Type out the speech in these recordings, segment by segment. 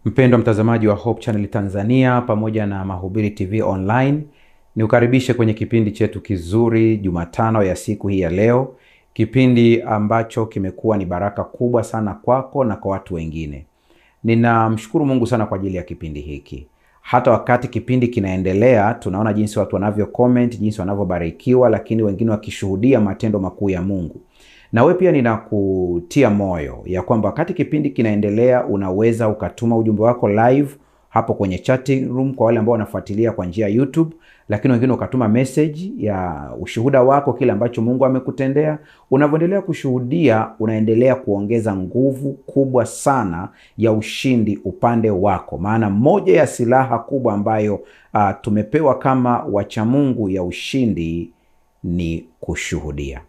Mpendwa mtazamaji wa Hope Channel Tanzania pamoja na Mahubiri TV Online, niukaribishe kwenye kipindi chetu kizuri Jumatano ya siku hii ya leo, kipindi ambacho kimekuwa ni baraka kubwa sana kwako na kwa watu wengine. Ninamshukuru Mungu sana kwa ajili ya kipindi hiki. Hata wakati kipindi kinaendelea, tunaona jinsi watu wanavyo comment, jinsi wanavyobarikiwa, lakini wengine wakishuhudia matendo makuu ya Mungu. Na wewe pia ninakutia moyo ya kwamba wakati kipindi kinaendelea unaweza ukatuma ujumbe wako live hapo kwenye chatting room kwa wale ambao wanafuatilia kwa njia ya YouTube, lakini wengine ukatuma message ya ushuhuda wako, kile ambacho Mungu amekutendea. Unavyoendelea kushuhudia, unaendelea kuongeza nguvu kubwa sana ya ushindi upande wako. Maana moja ya silaha kubwa ambayo tumepewa kama wacha Mungu ya ushindi ni kushuhudia.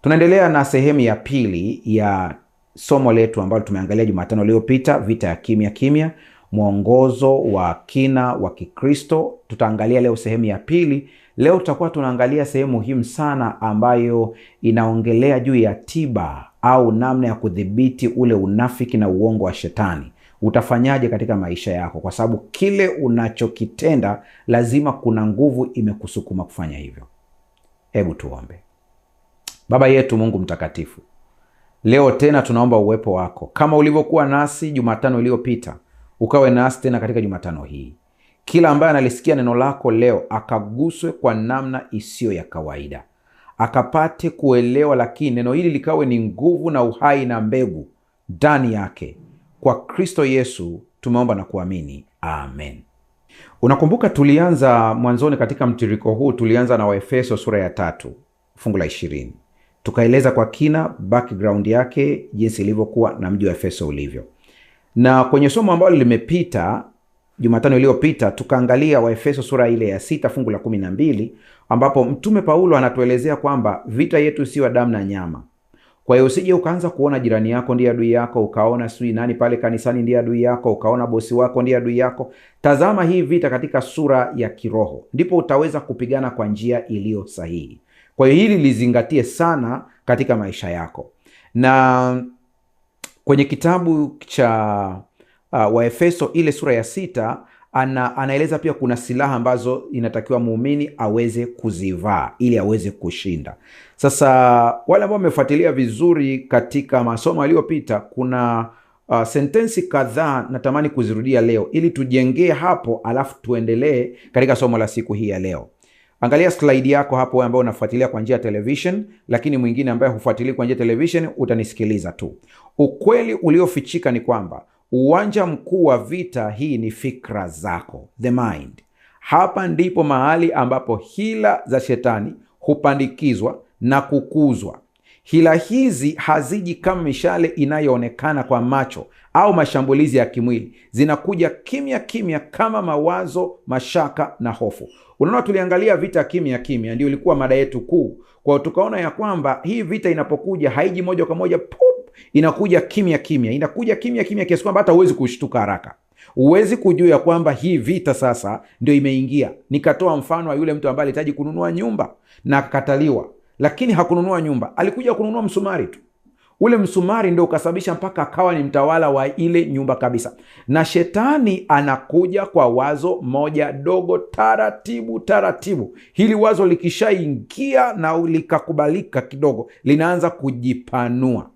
Tunaendelea na sehemu ya pili ya somo letu ambalo tumeangalia Jumatano iliyopita, vita ya kimya kimya, mwongozo wa kina wa Kikristo. Tutaangalia leo sehemu ya pili. Leo tutakuwa tunaangalia sehemu muhimu sana ambayo inaongelea juu ya tiba au namna ya kudhibiti ule unafiki na uongo wa shetani. Utafanyaje katika maisha yako, kwa sababu kile unachokitenda lazima kuna nguvu imekusukuma kufanya hivyo. Hebu tuombe. Baba yetu Mungu mtakatifu, leo tena tunaomba uwepo wako kama ulivyokuwa nasi Jumatano iliyopita, ukawe nasi tena katika Jumatano hii. Kila ambaye analisikia neno lako leo akaguswe kwa namna isiyo ya kawaida, akapate kuelewa, lakini neno hili likawe ni nguvu na uhai na mbegu ndani yake. Kwa Kristo Yesu tumeomba na kuamini, amen. Unakumbuka tulianza mwanzoni katika mtiriko huu, tulianza na Waefeso sura ya 3 fungu la 20. Tukaeleza kwa kina background yake, jinsi ilivyokuwa na mji wa Efeso ulivyo. Na kwenye somo ambalo limepita Jumatano iliyopita, tukaangalia Waefeso sura ile ya 6 fungu la 12, ambapo Mtume Paulo anatuelezea kwamba vita yetu sio damu na nyama. Kwa hiyo usije ukaanza kuona jirani yako ndiye adui yako, ukaona sui nani pale kanisani ndiye adui yako, ukaona bosi wako ndiye adui yako. Tazama hii vita katika sura ya kiroho, ndipo utaweza kupigana kwa njia iliyo sahihi. Kwa hiyo hili lizingatie sana katika maisha yako. Na kwenye kitabu cha Waefeso ile sura ya 6 anaeleza pia kuna silaha ambazo inatakiwa muumini aweze kuzivaa ili aweze kushinda. Sasa wale ambao wamefuatilia vizuri katika masomo yaliyopita, kuna sentensi kadhaa natamani kuzirudia leo ili tujengee hapo, alafu tuendelee katika somo la siku hii ya leo. Angalia slide yako hapo, wewe ambao unafuatilia kwa njia ya television, lakini mwingine ambaye hufuatilia kwa njia ya television utanisikiliza tu. Ukweli uliofichika ni kwamba uwanja mkuu wa vita hii ni fikra zako, the mind. Hapa ndipo mahali ambapo hila za shetani hupandikizwa na kukuzwa. Hila hizi haziji kama mishale inayoonekana kwa macho au mashambulizi ya kimwili. Zinakuja kimya kimya kama mawazo, mashaka na hofu. Unaona, tuliangalia vita kimya kimya, ndio ilikuwa mada yetu kuu. Kwa tukaona ya kwamba hii vita inapokuja haiji moja kwa moja pop, inakuja kimya kimya. Inakuja kimya kimya kiasi kwamba hata huwezi kushtuka haraka. Huwezi kujua ya kwamba hii vita sasa ndio imeingia. Nikatoa mfano wa yule mtu ambaye alihitaji kununua nyumba na akakataliwa, lakini hakununua nyumba, alikuja kununua msumari tu. Ule msumari ndio ukasababisha mpaka akawa ni mtawala wa ile nyumba kabisa. Na shetani anakuja kwa wazo moja dogo, taratibu taratibu. Hili wazo likishaingia na likakubalika kidogo, linaanza kujipanua.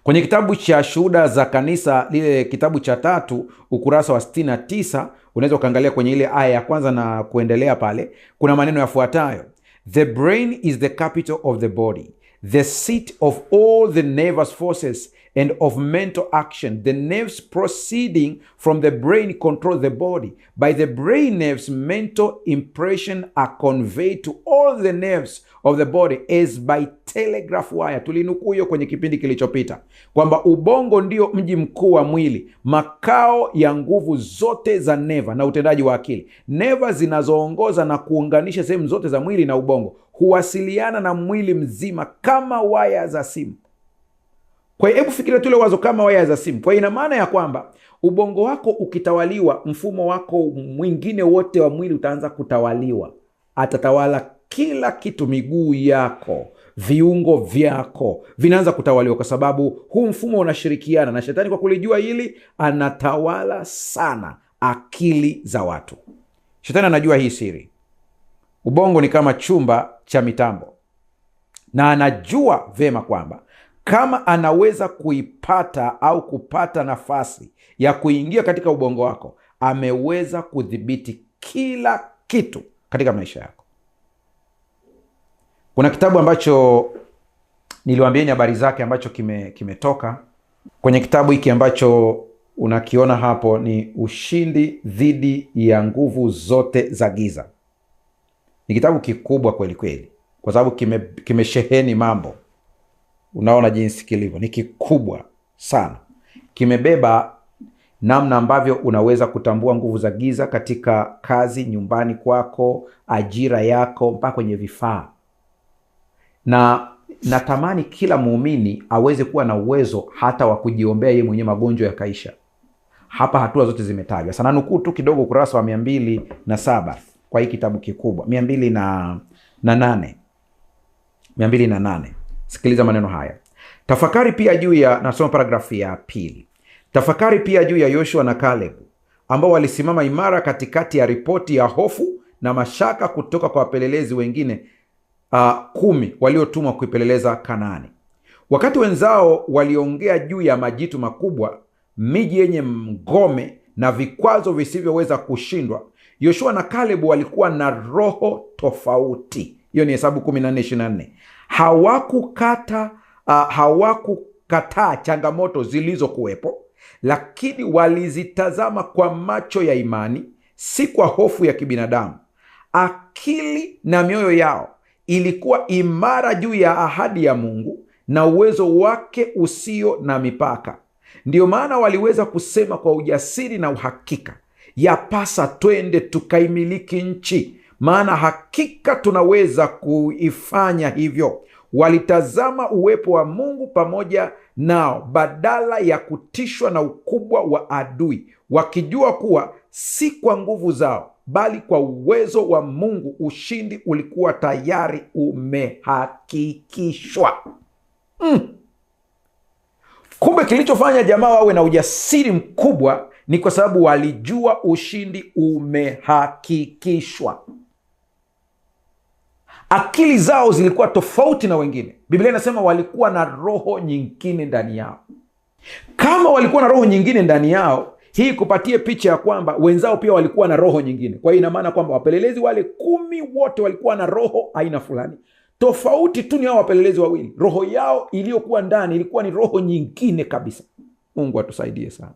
Kwenye kitabu cha Shuhuda za Kanisa, lile kitabu cha 3 ukurasa wa 69, unaweza ukaangalia kwenye ile aya ya kwanza na kuendelea pale, kuna maneno yafuatayo: The brain is the capital of the body, the seat of all the nervous forces and of mental action. The nerves proceeding from the brain control the body. By the brain nerves, mental impression are conveyed to all the nerves of the body as by telegraph wire. Tulinukuu hiyo kwenye kipindi kilichopita kwamba ubongo ndio mji mkuu wa mwili, makao ya nguvu zote za neva na utendaji wa akili. Neva zinazoongoza na kuunganisha sehemu zote za mwili na ubongo huwasiliana na mwili mzima kama waya za simu. Kwa hiyo hebu fikiria tule wazo kama waya za simu. Kwa ina maana ya kwamba ubongo wako ukitawaliwa, mfumo wako mwingine wote wa mwili utaanza kutawaliwa. Atatawala kila kitu: miguu yako, viungo vyako vinaanza kutawaliwa, kwa sababu huu mfumo unashirikiana na shetani. Kwa kulijua hili, anatawala sana akili za watu. Shetani anajua hii siri. Ubongo ni kama chumba cha mitambo, na anajua vema kwamba kama anaweza kuipata au kupata nafasi ya kuingia katika ubongo wako, ameweza kudhibiti kila kitu katika maisha yako. Kuna kitabu ambacho niliwaambieni habari zake, ambacho kimetoka kwenye kitabu hiki ambacho unakiona hapo, ni Ushindi Dhidi ya Nguvu Zote za Giza. Ni kitabu kikubwa kweli kweli, kwa sababu kimesheheni mambo. Unaona jinsi kilivyo, ni kikubwa sana. Kimebeba namna ambavyo unaweza kutambua nguvu za giza katika kazi, nyumbani kwako, ajira yako, mpaka kwenye vifaa. Na natamani kila muumini aweze kuwa na uwezo hata wa kujiombea yeye mwenyewe magonjwa yakaisha. Hapa hatua zote zimetajwa. Sana nukuu tu kidogo ukurasa wa 207 kwa hii kitabu kikubwa, 208. Sikiliza maneno haya. Tafakari pia juu ya, nasoma paragrafu ya 2. Tafakari pia juu ya Yoshua na Caleb, ambao walisimama imara katikati ya ripoti ya hofu na mashaka kutoka kwa wapelelezi wengine 10 waliotumwa kuipeleleza Kanaani. Wakati wenzao waliongea juu ya majitu makubwa, miji yenye ngome na vikwazo visivyoweza kushindwa, Yoshua na Caleb walikuwa na roho tofauti. Hiyo ni Hesabu 14:24. Hawakukataa changamoto zilizokuwepo, lakini walizitazama kwa macho ya imani, si kwa hofu ya kibinadamu. Akili na mioyo yao ilikuwa imara juu ya ahadi ya Mungu na uwezo wake usio na mipaka. Ndiyo maana waliweza kusema kwa ujasiri na uhakika, yapasa twende tukaimiliki nchi, maana hakika tunaweza kuifanya hivyo. Walitazama uwepo wa Mungu pamoja nao badala ya kutishwa na ukubwa wa adui, wakijua kuwa si kwa nguvu zao bali kwa uwezo wa Mungu ushindi ulikuwa tayari umehakikishwa. Kumbe kilichofanya jamaa wawe na ujasiri mkubwa ni kwa sababu walijua ushindi umehakikishwa. Akili zao zilikuwa tofauti na wengine. Biblia inasema walikuwa na roho nyingine ndani yao. Kama walikuwa na roho nyingine ndani yao, hii kupatie picha ya kwamba wenzao pia walikuwa na roho nyingine. Kwa hiyo ina maana kwamba wapelelezi wale 10 wote walikuwa na roho aina fulani. Tofauti tu ni hao wapelelezi wawili, roho yao iliyokuwa ndani ilikuwa ni roho nyingine kabisa. Mungu atusaidie sana.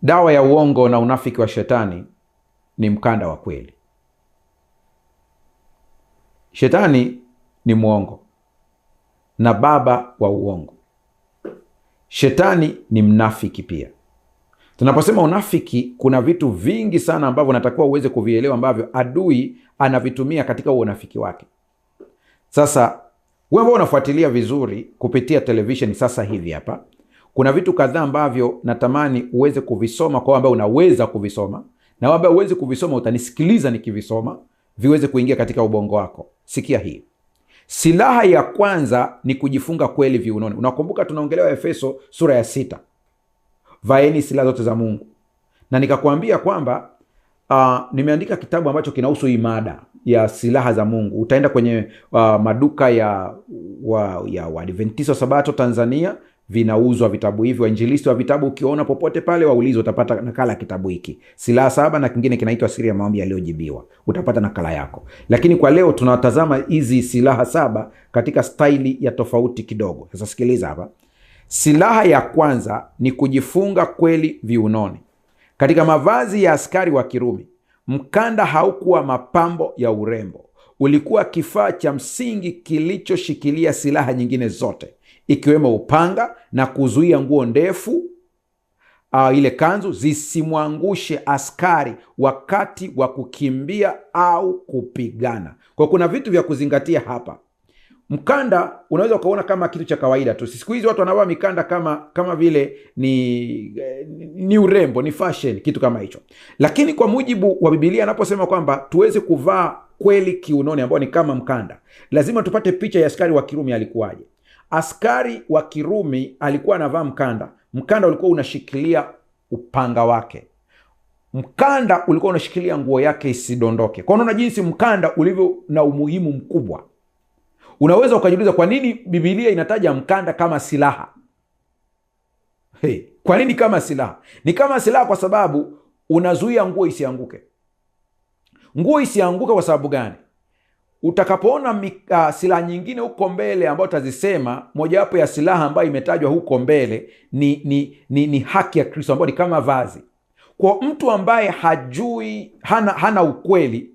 Dawa ya uongo na unafiki wa shetani ni mkanda wa kweli. Shetani ni mwongo na baba wa uongo. Shetani ni mnafiki pia. Tunaposema unafiki, kuna vitu vingi sana ambavyo natakiwa uweze kuvielewa, ambavyo adui anavitumia katika unafiki wake. Sasa wewe ambao unafuatilia vizuri kupitia television sasa hivi hapa, kuna vitu kadhaa ambavyo natamani uweze kuvisoma, kwa ambao unaweza kuvisoma, na ambao uweze kuvisoma utanisikiliza nikivisoma, viweze kuingia katika ubongo wako. Sikia hii. Silaha ya kwanza ni kujifunga kweli viunoni. Unakumbuka tunaongelewa Efeso sura ya 6. Vaeni silaha zote za Mungu. Na nikakwambia kwamba nimeandika kitabu ambacho kinahusu imada ya silaha za Mungu. Utaenda kwenye maduka ya Waadventista Sabato Tanzania, vinauzwa vitabu hivi. Wainjilisti wa vitabu ukiona popote pale, waulize, utapata nakala ya kitabu hiki. Silaha 7 na kingine kinaitwa Siri ya Maombi Yaliyojibiwa. Utapata nakala yako. Lakini kwa leo tunatazama hizi silaha 7 katika staili ya tofauti kidogo. Sasa sikiliza hapa. Silaha ya kwanza ni kujifunga kweli viunoni. Katika mavazi ya askari wa Kirumi, mkanda haukuwa mapambo ya urembo. Ulikuwa kifaa cha msingi kilichoshikilia silaha nyingine zote, ikiwemo upanga na kuzuia nguo ndefu, ile kanzu, zisimwangushe askari wakati wa kukimbia au kupigana. Kwa kuna vitu vya kuzingatia hapa. Mkanda unaweza ukaona kama kitu cha kawaida tu. Siku hizi watu wanavaa mikanda kama vile ni urembo, ni fashion, kitu kama hicho. Lakini kwa mujibu wa Biblia anaposema kwamba tuweze kuvaa kweli kiunoni ambao ni kama mkanda. Lazima tupate picha ya askari wa Kirumi alikuwaje. Askari wa Kirumi alikuwa anavaa mkanda. Mkanda ulikuwa unashikilia upanga wake. Mkanda ulikuwa unashikilia nguo yake isidondoke. Kwa unaona jinsi mkanda ulivyo na umuhimu mkubwa. Unaweza ukajiuliza kwa nini Biblia inataja mkanda kama silaha? Kwa nini kama silaha? Ni kama silaha kwa sababu unazuia nguo isianguke. Nguo isianguke kwa sababu gani? Utakapoona silaha nyingine huko mbele ambayo tazisema, mojawapo ya silaha ambayo imetajwa huko mbele ni haki ya Kristo ambayo ni kama vazi. Kwa mtu ambaye hajui, hana ukweli,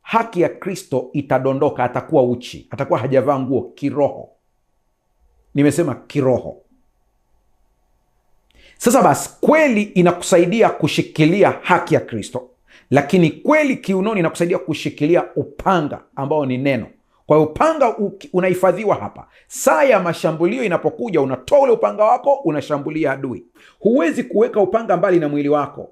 haki ya Kristo itadondoka, atakuwa uchi, atakuwa hajavaa nguo kiroho. Nimesema kiroho. Sasa basi, kweli inakusaidia kushikilia haki ya Kristo, lakini kweli kiunoni inakusaidia kushikilia upanga ambao ni neno. Kwa hiyo upanga unahifadhiwa hapa. Saa ya mashambulio inapokuja, unatoa ule upanga wako, unashambulia adui. Huwezi kuweka upanga mbali na mwili wako.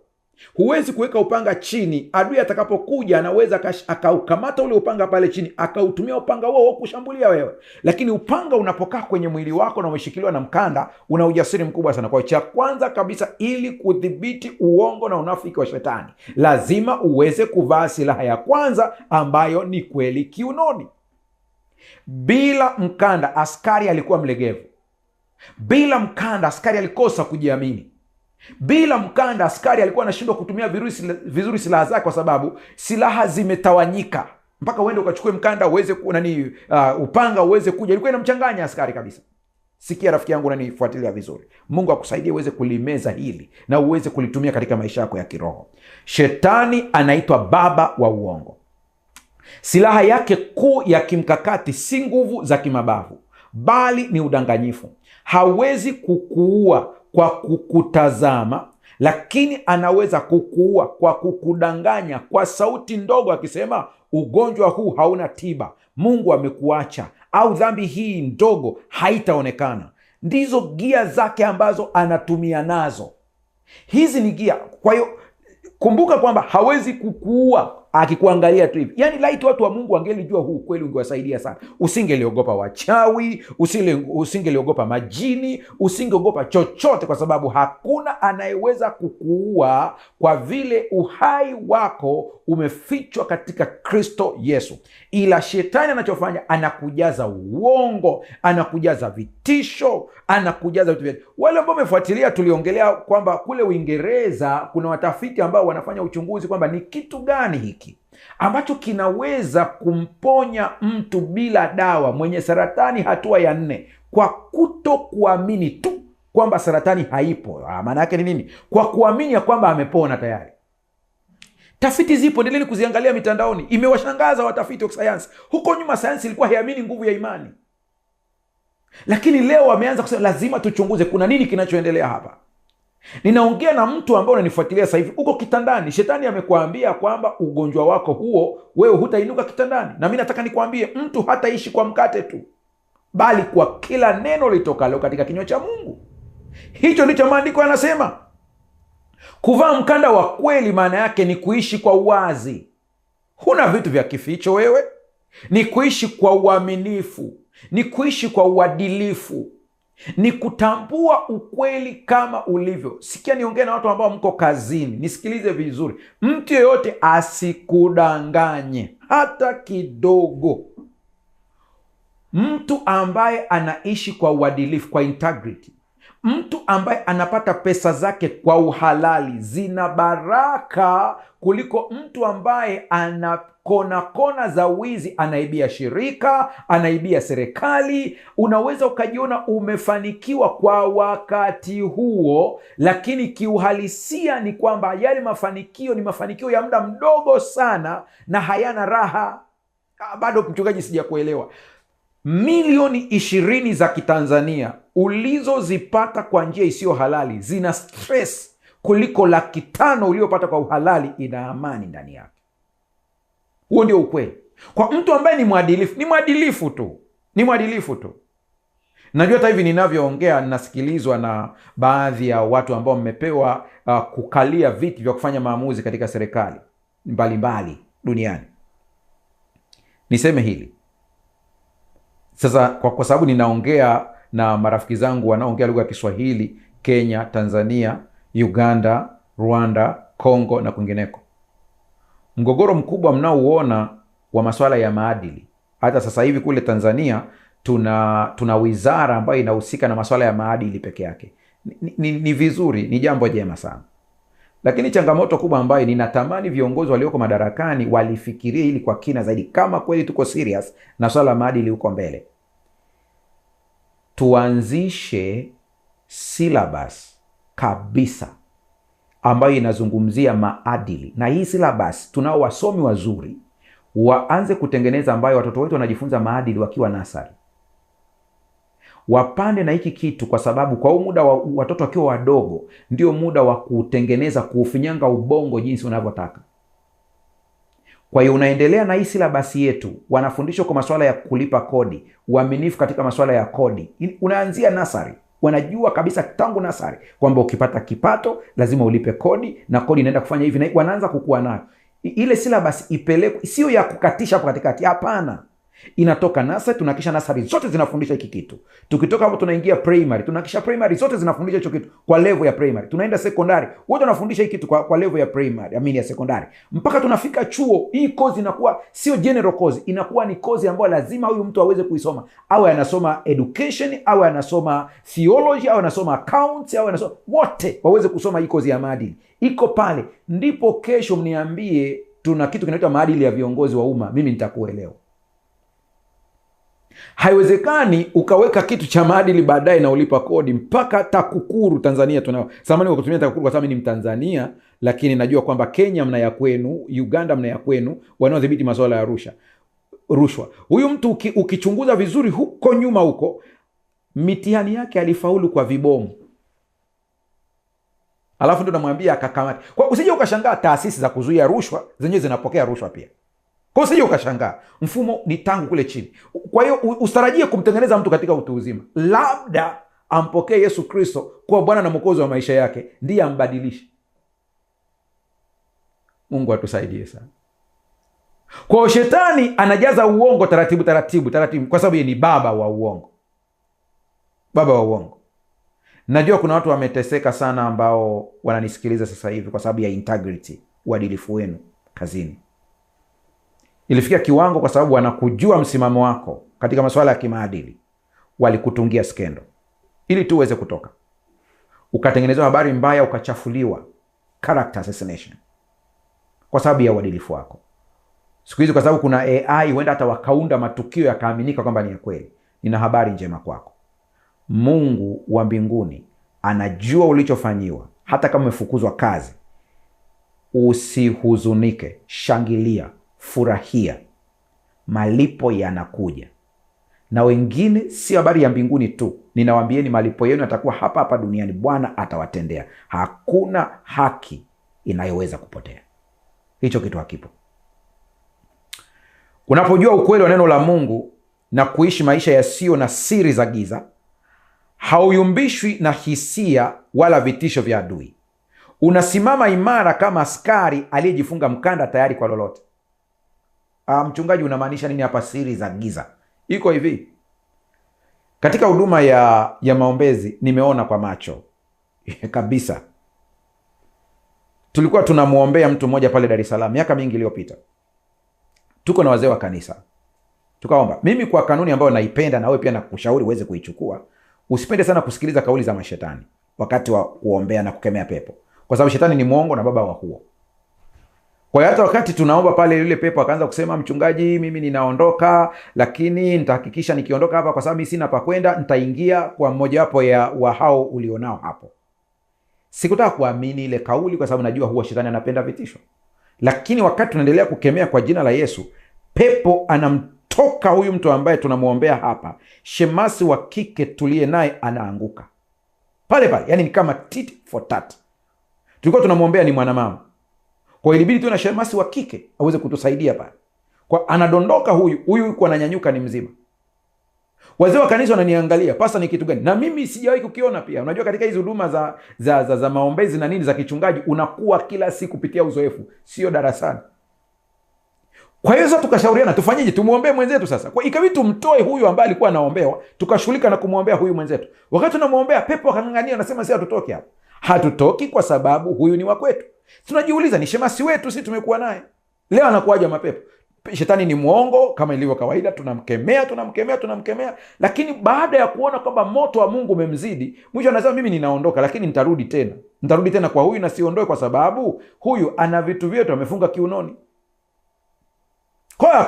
Huwezi kuweka upanga chini. Adui atakapokuja anaweza akaukamata ule upanga pale chini, akautumia upanga huo kushambulia wewe. Lakini upanga unapokaa kwenye mwili wako na umeshikiliwa na mkanda, una ujasiri mkubwa sana. Kwa hiyo cha kwanza kabisa, ili kudhibiti uongo na unafiki wa shetani, lazima uweze kuvaa silaha ya kwanza ambayo ni kweli kiunoni. Bila mkanda askari alikuwa mlegevu. Bila mkanda askari alikosa kujiamini. Bila mkanda askari alikuwa anashindwa kutumia vizuri silaha zake, kwa sababu silaha zimetawanyika. Mpaka uende ukachukue mkanda uweze upanga uweze kuja, ilikuwa inamchanganya askari kabisa. Sikia rafiki yangu, unanifuatilia vizuri, Mungu akusaidie uweze kulimeza hili na uweze kulitumia katika maisha yako ya kiroho. Shetani anaitwa baba wa uongo. Silaha yake kuu ya kimkakati si nguvu za kimabavu, bali ni udanganyifu. Hawezi kukuua kwa kukutazama, lakini anaweza kukuua kwa kukudanganya kwa sauti ndogo, akisema ugonjwa huu hauna tiba, Mungu amekuacha, au dhambi hii ndogo haitaonekana. Ndizo gia zake ambazo anatumia nazo. Hizi ni gia. Kwa hiyo kumbuka kwamba hawezi kukuua akikuangalia tu hivi. Yaani laiti watu wa Mungu wangelijua huu kweli, ungewasaidia sana. Usingeliogopa wachawi, usingeliogopa majini, usingeogopa chochote, kwa sababu hakuna anayeweza kukuua, kwa vile uhai wako umefichwa katika Kristo Yesu. Ila shetani anachofanya, anakujaza uongo, anakujaza vitisho, anakujaza vitu vyote. Wale ambao wamefuatilia, tuliongelea kwamba kule Uingereza kuna watafiti ambao wanafanya uchunguzi kwamba ni kitu gani hiki ambacho kinaweza kumponya mtu bila dawa, mwenye saratani hatua ya 4, kwa kuto kuamini tu kwamba saratani haipo. Maana yake ni nini? Kwa kuamini ya kwamba amepona tayari. Tafiti zipo, endeleeni kuziangalia mitandaoni. Imewashangaza watafiti wa sayansi. Huko nyuma sayansi ilikuwa haiamini nguvu ya imani, lakini leo wameanza kusema lazima tuchunguze kuna nini kinachoendelea hapa. Ninaongea na mtu ambaye unanifuatilia sasa hivi, uko kitandani, shetani amekuambia kwamba ugonjwa wako huo wewe hutainuka kitandani. Na mimi nataka nikwambie, mtu hataishi kwa mkate tu, bali kwa kila neno litokalo katika kinywa cha Mungu. Hicho ndicho maandiko yanasema. Kuvaa mkanda wa kweli maana yake ni kuishi kwa uwazi. Huna vitu vya kificho wewe. Ni kuishi kwa uaminifu, ni kuishi kwa uadilifu, ni kutambua ukweli kama ulivyo. Sikia, niongee na watu ambao mko kazini, nisikilize vizuri. Mtu yeyote asikudanganye hata kidogo. Mtu ambaye anaishi kwa uadilifu, kwa integrity, mtu ambaye anapata pesa zake kwa uhalali, zina baraka kuliko mtu ambaye ana kona za wizi, anaibia shirika, anaibia serikali. Unaweza ukajiona umefanikiwa kwa wakati huo, lakini kiuhalisia ni kwamba yale mafanikio ni mafanikio ya muda mdogo sana na hayana raha. Bado mchungaji, sijakuelewa. Milioni 20 za Kitanzania ulizozipata kwa njia isiyo halali zina stress kuliko 500,000 uliopata kwa uhalali, ina amani ndani yake. Huo ndio ukweli. Kwa mtu ambaye ni mwadilifu, ni mwadilifu tu. Najua hata hivi ninavyoongea ninasikilizwa na baadhi ya watu ambao mmepewa kukalia viti vya kufanya maamuzi katika serikali mbalimbali duniani. Niseme hili sasa kwa sababu ninaongea na marafiki zangu wanaoongea lugha ya Kiswahili Kenya, Tanzania, Uganda, Rwanda, Kongo na kwingineko. Mgogoro mkubwa mnaouona wa masuala ya maadili, hata sasa hivi kule Tanzania tuna wizara ambayo inahusika na masuala ya maadili peke yake. Ni vizuri, ni jambo jema sana. Lakini changamoto kubwa ambayo ninatamani viongozi walioko madarakani walifikirie hili kwa kina zaidi, kama kweli tuko serious na swala la maadili huko mbele. Tuanzishe syllabus kabisa ambayo inazungumzia maadili, na hii syllabus tunao wasomi wazuri waanze kutengeneza, ambayo watoto wetu wanajifunza maadili wakiwa nasari. Wapande na hiki kitu, kwa sababu kwa huu muda watoto wakiwa wadogo ndio muda wa kutengeneza, kuufinyanga ubongo jinsi unavyotaka. Kwa hiyo unaendelea na hii syllabus yetu, wanafundishwa kwa masuala ya kulipa kodi, uaminifu katika masuala ya kodi. Unaanzia nasari, wanajua kabisa tangu nasari kwamba ukipata kipato lazima ulipe kodi, na kodi inaenda kufanya hivi, na wanaanza kukua nayo. Ile syllabus ipelekwe, sio ya kukatisha hapo katikati, hapana. Inatoka nasari, tunahakisha nasari zote zinafundisha hiki kitu. Tukitoka hapo tunaingia primary, tunahakisha primary zote zinafundisha hicho kitu kwa level ya primary. Tunaenda secondary, wote wanafundisha hiki kitu kwa level ya primary, ya secondary. Mpaka tunafika chuo, hii course inakuwa sio general course, inakuwa ni course ambayo lazima huyu mtu aweze kuisoma. Awe anasoma education, awe anasoma theology, awe anasoma accounts, awe anasoma, wote waweze kusoma hii course ya maadili. Iko pale, ndipo kesho mniambie tuna kitu kinaitwa maadili ya viongozi wa umma, mimi nitakuelewa. Haiwezekani ukaweka kitu cha maadili baadaye na ulipa kodi. Mpaka TAKUKURU Tanzania tunao. Samahani kwa kutumia TAKUKURU kwa sababu mimi ni Mtanzania, lakini najua kwamba Kenya mna ya kwenu, Uganda mna ya kwenu, wanaodhibiti masuala ya rushwa. Huyu mtu ukichunguza vizuri huko nyuma huko, mitihani yake alifaulu kwa vibomu. Alafu ndo namwambia akakamata. Kwa usije ukashangaa taasisi za kuzuia rushwa zenyewe zinapokea rushwa pia. Kwa usije ukashangaa, mfumo ni tangu kule chini. Kwa hiyo usitarajie kumtengeneza mtu katika utu uzima. Labda ampokee Yesu Kristo kuwa Bwana na Mwokozi wa maisha yake, ndiye ambadilishe. Mungu atusaidie sana. Kwa shetani anajaza uongo taratibu kwa sababu yeye ni baba wa uongo. Baba wa uongo. Najua kuna watu wameteseka sana ambao wananisikiliza sasa hivi kwa sababu ya integrity, uadilifu wenu kazini. Ilifikia kiwango kwa sababu wanakujua msimamo wako katika masuala ya kimaadili, walikutungia skendo ili tu uweze kutoka. Ukatengenezwa habari mbaya, ukachafuliwa, character assassination, kwa sababu ya uadilifu wako. Siku hizi kwa sababu kuna AI, huenda hata wakaunda matukio yakaaminika kwamba ni ya kweli. Nina habari njema kwako. Mungu wa mbinguni anajua ulichofanyiwa. Hata kama umefukuzwa kazi, usihuzunike, shangilia, furahia. Malipo yanakuja. Na wengine si habari ya mbinguni tu, ninawaambieni malipo yenu yatakuwa hapa hapa duniani. Bwana atawatendea. Hakuna haki inayoweza kupotea. Hicho kitu hakipo. Unapojua ukweli wa neno la Mungu na kuishi maisha yasiyo na siri za giza, hauyumbishwi na hisia wala vitisho vya adui. Unasimama imara kama askari aliyejifunga mkanda tayari kwa lolote. Mchungaji, unamaanisha nini hapa siri za giza? Iko hivi. Katika huduma ya maombezi nimeona kwa macho kabisa. Tulikuwa tunamuombea mtu mmoja pale Dar es Salaam miaka mingi iliyopita. Tuko na wazee wa kanisa. Tukaomba. Mimi kwa kanuni ambayo naipenda, na wewe pia nakushauri uweze kuichukua, usipende sana kusikiliza kauli za mashetani wakati wa kuombea na kukemea pepo, kwa sababu shetani ni mwongo na baba wa huo. Kwa hiyo hata wakati tunaomba pale, yule pepo akaanza kusema, mchungaji, mimi ninaondoka, lakini nitahakikisha nikiondoka hapa, kwa sababu mimi sina pa kwenda, nitaingia kwa mmoja wapo wa hao ulionao hapo. Sikutaka kuamini ile kauli kwa sababu najua huwa shetani anapenda vitisho. Lakini wakati tunaendelea kukemea kwa jina la Yesu, pepo anamtoka huyu mtu ambaye tunamuombea hapa. Shemasi wa kike tuliye naye anaanguka pale pale. Yani ni kama tit for tat. Tulikuwa tunamuombea ni mwanamama, kwa ilibidi tu na shemasi wa kike aweze kutusaidia pale. Kwa anadondoka huyu kwa ananyanyuka ni mzima. Wazee wa kanisa wananiangalia, pasa ni kitu gani? Na mimi sijawahi kukiona pia. Unajua katika hizo huduma za maombezi na nini za kichungaji, unakuwa kila siku kupitia uzoefu, sio darasani. Kwa hiyo sasa tukashauriana tufanyeje, tumuombee mwenzetu sasa. Kwa ikabidi tumtoe huyu ambaye alikuwa anaombewa, tukashughulika na kumuombea huyu mwenzetu. Wakati tunamuombea, pepo akang'ang'ania, anasema sisi hatutoki hapa. Hatutoki kwa sababu huyu ni wa kwetu. Tunajiuliza, ni shemasi wetu, sisi tumekuwa naye. Leo anakuaje mapepo? Shetani ni mwongo kama ilivyo kawaida, tunamkemea, lakini baada ya kuona kwamba moto wa Mungu umemzidi, mwisho anasema mimi ninaondoka, lakini nitarudi tena kwa huyu na siondoe, kwa sababu huyu ana vitu vyetu amefunga kiunoni. Kwa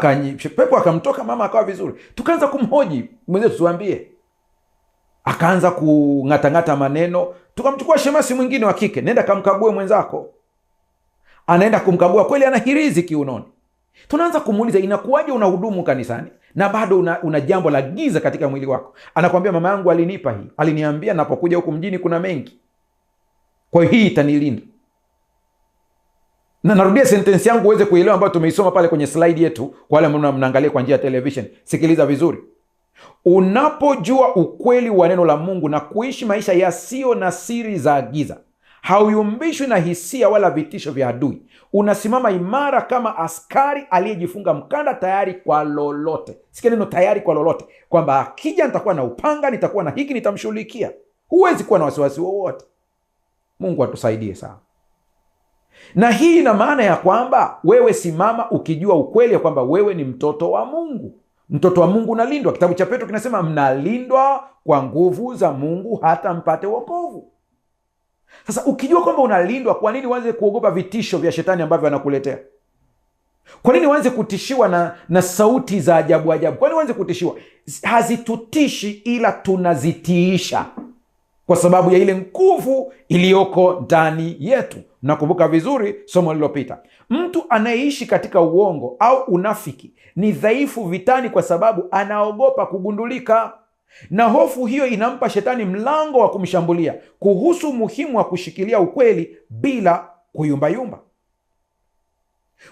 pepo akamtoka, mama akawa vizuri. Tukaanza kumhoji mwenzetu, tuambie. Akaanza kung'atang'ata maneno. Tukamchukua shemasi mwingine wa kike, nenda kamkague mwenzako. Anaenda kumkagua, kweli ana hirizi kiunoni. Tunaanza kumuuliza, inakuwaje unahudumu kanisani na bado una jambo la giza katika mwili wako? Anakuambia, mama yangu alinipa hii, aliniambia napokuja huku mjini kuna mengi, kwa hiyo hii itanilinda. Na narudia sentensi yangu uweze kuelewa, ambayo tumeisoma pale kwenye slide yetu. Kwa wale mnaangalia kwa njia ya television, sikiliza vizuri. Unapojua ukweli wa neno la Mungu na kuishi maisha yasiyo na siri za giza, hauyumbishwi na hisia wala vitisho vya adui. Unasimama imara kama askari aliyejifunga mkanda, tayari kwa lolote. Sikia neno tayari kwa lolote, kwamba akija nitakuwa na upanga, nitakuwa na hiki, nitamshughulikia. Huwezi kuwa na wasiwasi wowote. Mungu atusaidie sana. Na hii ina maana ya kwamba wewe simama ukijua ukweli ya kwamba wewe ni mtoto wa Mungu. Mtoto wa Mungu unalindwa. Kitabu cha Petro kinasema mnalindwa kwa nguvu za Mungu hata mpate wokovu. Sasa ukijua kwamba unalindwa, kwa nini uanze kuogopa vitisho vya shetani ambavyo anakuletea? Kwa nini uanze kutishiwa na sauti za ajabu? Kwa nini uanze kutishiwa? Hazitutishi, ila tunazitiisha kwa sababu ya ile nguvu iliyoko ndani yetu. Nakumbuka vizuri somo lililopita. Mtu anayeishi katika uongo au unafiki ni dhaifu vitani, kwa sababu anaogopa kugundulika, na hofu hiyo inampa shetani mlango wa kumshambulia kuhusu umuhimu wa kushikilia ukweli bila kuyumbayumba.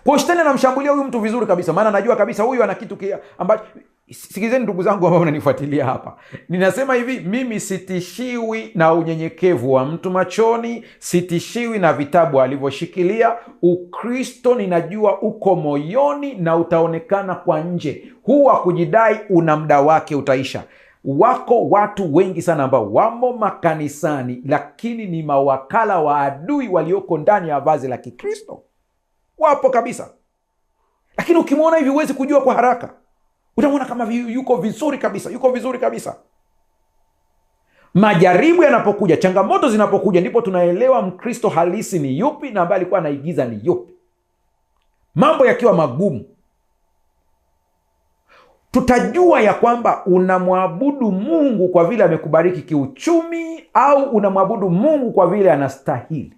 Kwa shetani anamshambulia huyu mtu vizuri kabisa, maana anajua kabisa huyu ana kitu ambacho. Sikizeni ndugu zangu ambao mnanifuatilia hapa, ninasema hivi, mimi sitishiwi na unyenyekevu wa mtu machoni, sitishiwi na vitabu alivyoshikilia. Ukristo ninajua uko moyoni na utaonekana kwa nje. Huu wa kujidai una muda wake, utaisha. Wako watu wengi sana ambao wamo makanisani, lakini ni mawakala wa adui walioko ndani ya vazi la Kikristo. Wapo kabisa, lakini ukimwona hivi huwezi kujua kwa haraka. Utamwona kama yuko vizuri kabisa. Majaribu yanapokuja, changamoto zinapokuja, ndipo tunaelewa Mkristo halisi ni yupi na ambaye alikuwa anaigiza ni yupi. Mambo yakiwa magumu, tutajua ya kwamba unamwabudu Mungu kwa vile amekubariki kiuchumi, au unamwabudu Mungu kwa vile anastahili.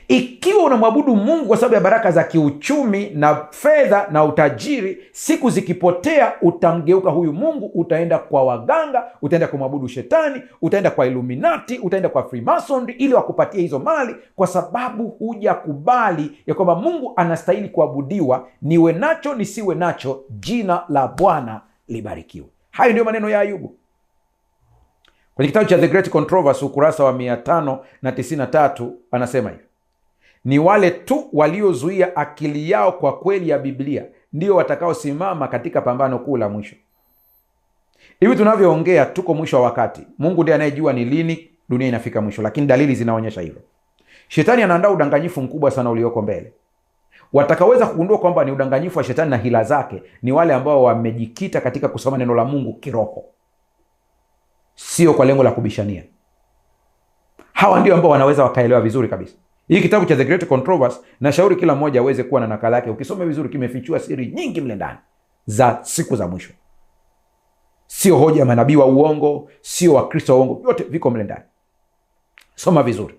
Ikiwa unamwabudu Mungu kwa sababu ya baraka za kiuchumi na fedha na utajiri, siku zikipotea utamgeuka huyu Mungu, utaenda kwa waganga, utaenda kumwabudu shetani, utaenda kwa Illuminati, utaenda kwa Freemason ili wakupatie hizo mali, kwa sababu hujakubali ya kwamba Mungu anastahili kuabudiwa. Niwe nacho nisiwe nacho, jina la Bwana libarikiwe. Hayo ndio maneno ya Ayubu kwenye kitabu cha The Great Controversy, ukurasa wa 593. Anasema hivi: ni wale tu waliozuia akili yao kwa kweli ya Biblia ndio watakaosimama katika pambano kuu la mwisho. Hivi tunavyoongea tuko mwisho wa wakati. Mungu ndiye anayejua ni lini dunia inafika mwisho, lakini dalili zinaonyesha hivyo. Shetani anaandaa udanganyifu mkubwa sana ulioko mbele. Watakaweza kugundua kwamba ni udanganyifu wa shetani na hila zake ni wale ambao wamejikita katika kusoma neno la Mungu kiroho, sio kwa lengo la kubishania. Hawa ndio ambao wanaweza wakaelewa vizuri kabisa. Hii kitabu cha The Great Controversy, na shauri kila mmoja aweze kuwa na nakala yake. Ukisome vizuri, kimefichua siri nyingi mle ndani za siku za mwisho. Sio hoja ya manabii wa uongo, sio Wakristo wa uongo, yote viko mle ndani. Soma vizuri.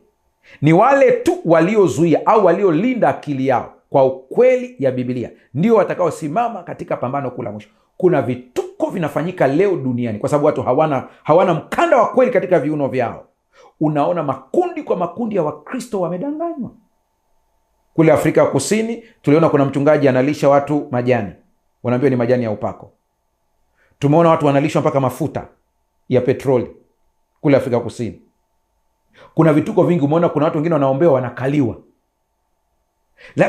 Ni wale tu waliozuia au waliolinda akili yao kwa ukweli ya Biblia ndio watakaosimama katika pambano kuu la mwisho. Kuna vituko vinafanyika leo duniani kwa sababu watu hawana mkanda wa kweli katika viuno vyao. Unaona makundi kwa makundi ya Wakristo wamedanganywa. Kule Afrika Kusini tuliona kuna mchungaji analisha watu majani, wanaambiwa ni majani ya upako. Tumeona watu wanalishwa mpaka mafuta ya petroli kule Afrika Kusini. Kuna vituko vingi. Umeona kuna watu wengine wanaombewa wanakaliwa.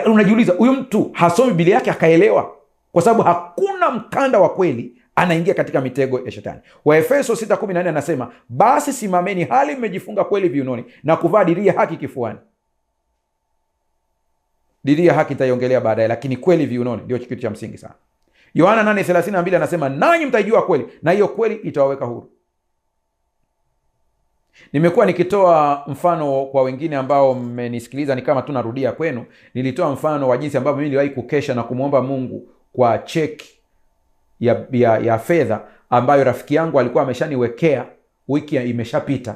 Unajiuliza, huyu mtu hasomi Biblia yake akaelewa? Kwa sababu hakuna mkanda wa kweli anaingia katika mitego ya shetani. Waefeso 6:14 anasema, basi simameni hali mmejifunga kweli viunoni na kuvaa dirii ya haki kifuani. Dirii ya haki itaiongelea baadaye, lakini kweli viunoni ndio kitu cha msingi sana. Yohana 8:32 anasema, nanyi mtaijua kweli na hiyo kweli itawaweka huru. Nimekuwa nikitoa mfano kwa wengine ambao mmenisikiliza, ni kama tunarudia kwenu. Nilitoa mfano wa jinsi ambavyo mimi niliwahi kukesha na kumwomba Mungu kwa cheki ya fedha ambayo rafiki yangu alikuwa ameshaniwekea, wiki imeshapita,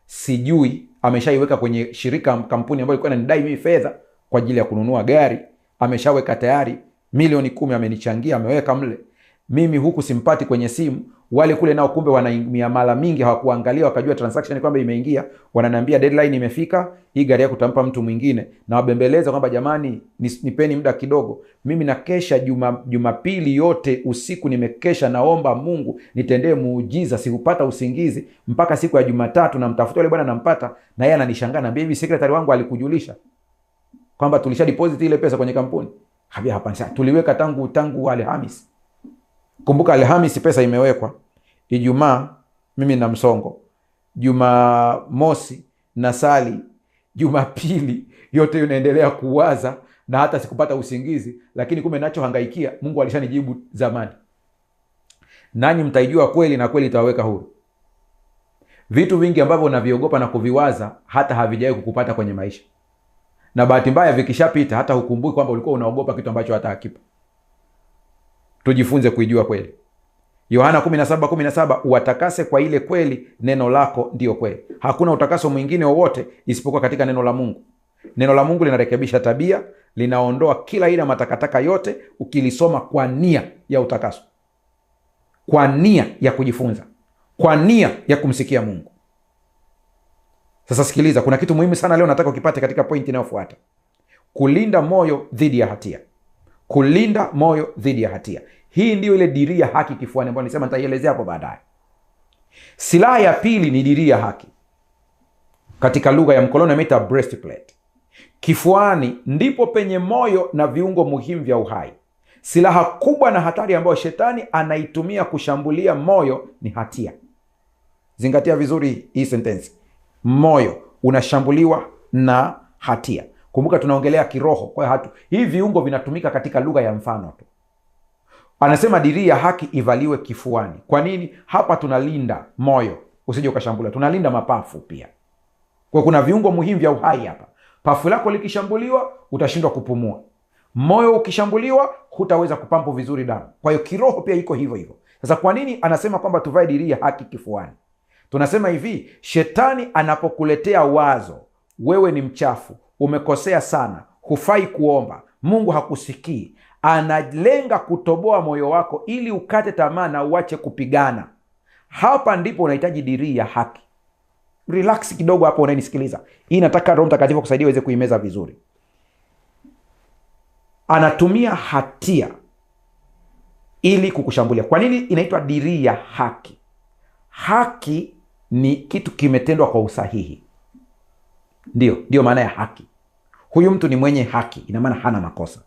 sijui ameshaiweka kwenye shirika, kampuni ambayo ilikuwa inanidai mimi fedha kwa ajili ya kununua gari. Ameshaweka tayari milioni 10, amenichangia, ameweka mle. Mimi huku simpati kwenye simu. Wale kule nao kumbe wana miamala mingi, hawakuangalia wakajua transaction kwamba imeingia. Wananiambia deadline imefika, hii gari yako tutampa mtu mwingine. Na wabembeleza kwamba jamani, nipeni muda kidogo. Mimi nakesha Jumapili yote usiku, nimekesha naomba Mungu nitendee muujiza, sikupata usingizi mpaka siku ya Jumatatu. Namtafuta yule bwana, nampata, na yeye ananishangaa, anambia, hivi secretary wangu alikujulisha kwamba tulisha deposit ile pesa kwenye kampuni? Habia hapana, tuliweka tangu Alhamisi. Kumbuka Alhamisi pesa imewekwa, Ijumaa mimi na msongo, Jumamosi na sali, Jumapili yote unaendelea kuwaza na hata sikupata usingizi, lakini kumbe nachohangaikia Mungu alishanijibu zamani. Nanyi mtaijua kweli na kweli itawaweka huru. Vitu vingi ambavyo unaviogopa na kuviwaza hata havijawahi kukupata kwenye maisha, na bahati mbaya vikishapita hata hukumbuki kwamba ulikuwa unaogopa kitu ambacho hata hakipo. Tujifunze kuijua kweli. Yohana 17:17, uwatakase kwa ile kweli, neno lako ndio kweli. Hakuna utakaso mwingine wowote isipokuwa katika neno la Mungu. Neno la Mungu linarekebisha tabia, linaondoa kila aina matakataka yote, ukilisoma kwa nia ya utakaso, kwa nia ya kujifunza, kwa nia ya kumsikia Mungu. Sasa sikiliza, kuna kitu muhimu sana leo nataka ukipate katika pointi inayofuata. Kulinda moyo dhidi ya hatia. Kulinda moyo dhidi ya hatia. Hii ndio ile dirii ya haki kifuani ambayo nilisema nitaielezea hapo baadaye. Silaha ya pili ni dirii ya haki. Katika lugha ya mkoloni imeita breastplate. Kifuani ndipo penye moyo na viungo muhimu vya uhai. Silaha kubwa na hatari ambayo shetani anaitumia kushambulia moyo ni hatia. Zingatia vizuri hii sentence. Moyo unashambuliwa na hatia. Kumbuka tunaongelea kiroho, kwa hiyo hii viungo vinatumika katika lugha ya mfano tu. Anasema dirii ya haki ivaliwe kifuani. Kwa nini? Hapa tunalinda moyo usije ukashambulia, tunalinda mapafu pia. Kwa kuna viungo muhimu vya uhai hapa. Pafu lako likishambuliwa utashindwa kupumua. Moyo ukishambuliwa hutaweza kupampu vizuri damu. Kwa hiyo kiroho pia iko hivyo hivyo. Sasa kwa nini anasema kwamba tuvae dirii ya haki kifuani? Tunasema hivi, shetani anapokuletea wazo, wewe ni mchafu, umekosea sana, hufai kuomba, Mungu hakusikii, analenga kutoboa moyo wako ili ukate tamaa na uache kupigana. Hapa ndipo unahitaji dirii ya haki. Relax kidogo hapo unanisikiliza. Hii nataka Roho Mtakatifu kusaidia uweze kuimeza vizuri. Anatumia hatia ili kukushambulia. Kwa nini inaitwa dirii ya haki? Haki ni kitu kimetendwa kwa usahihi. Ndio maana ya haki. Huyu mtu ni mwenye haki, ina maana hana makosa.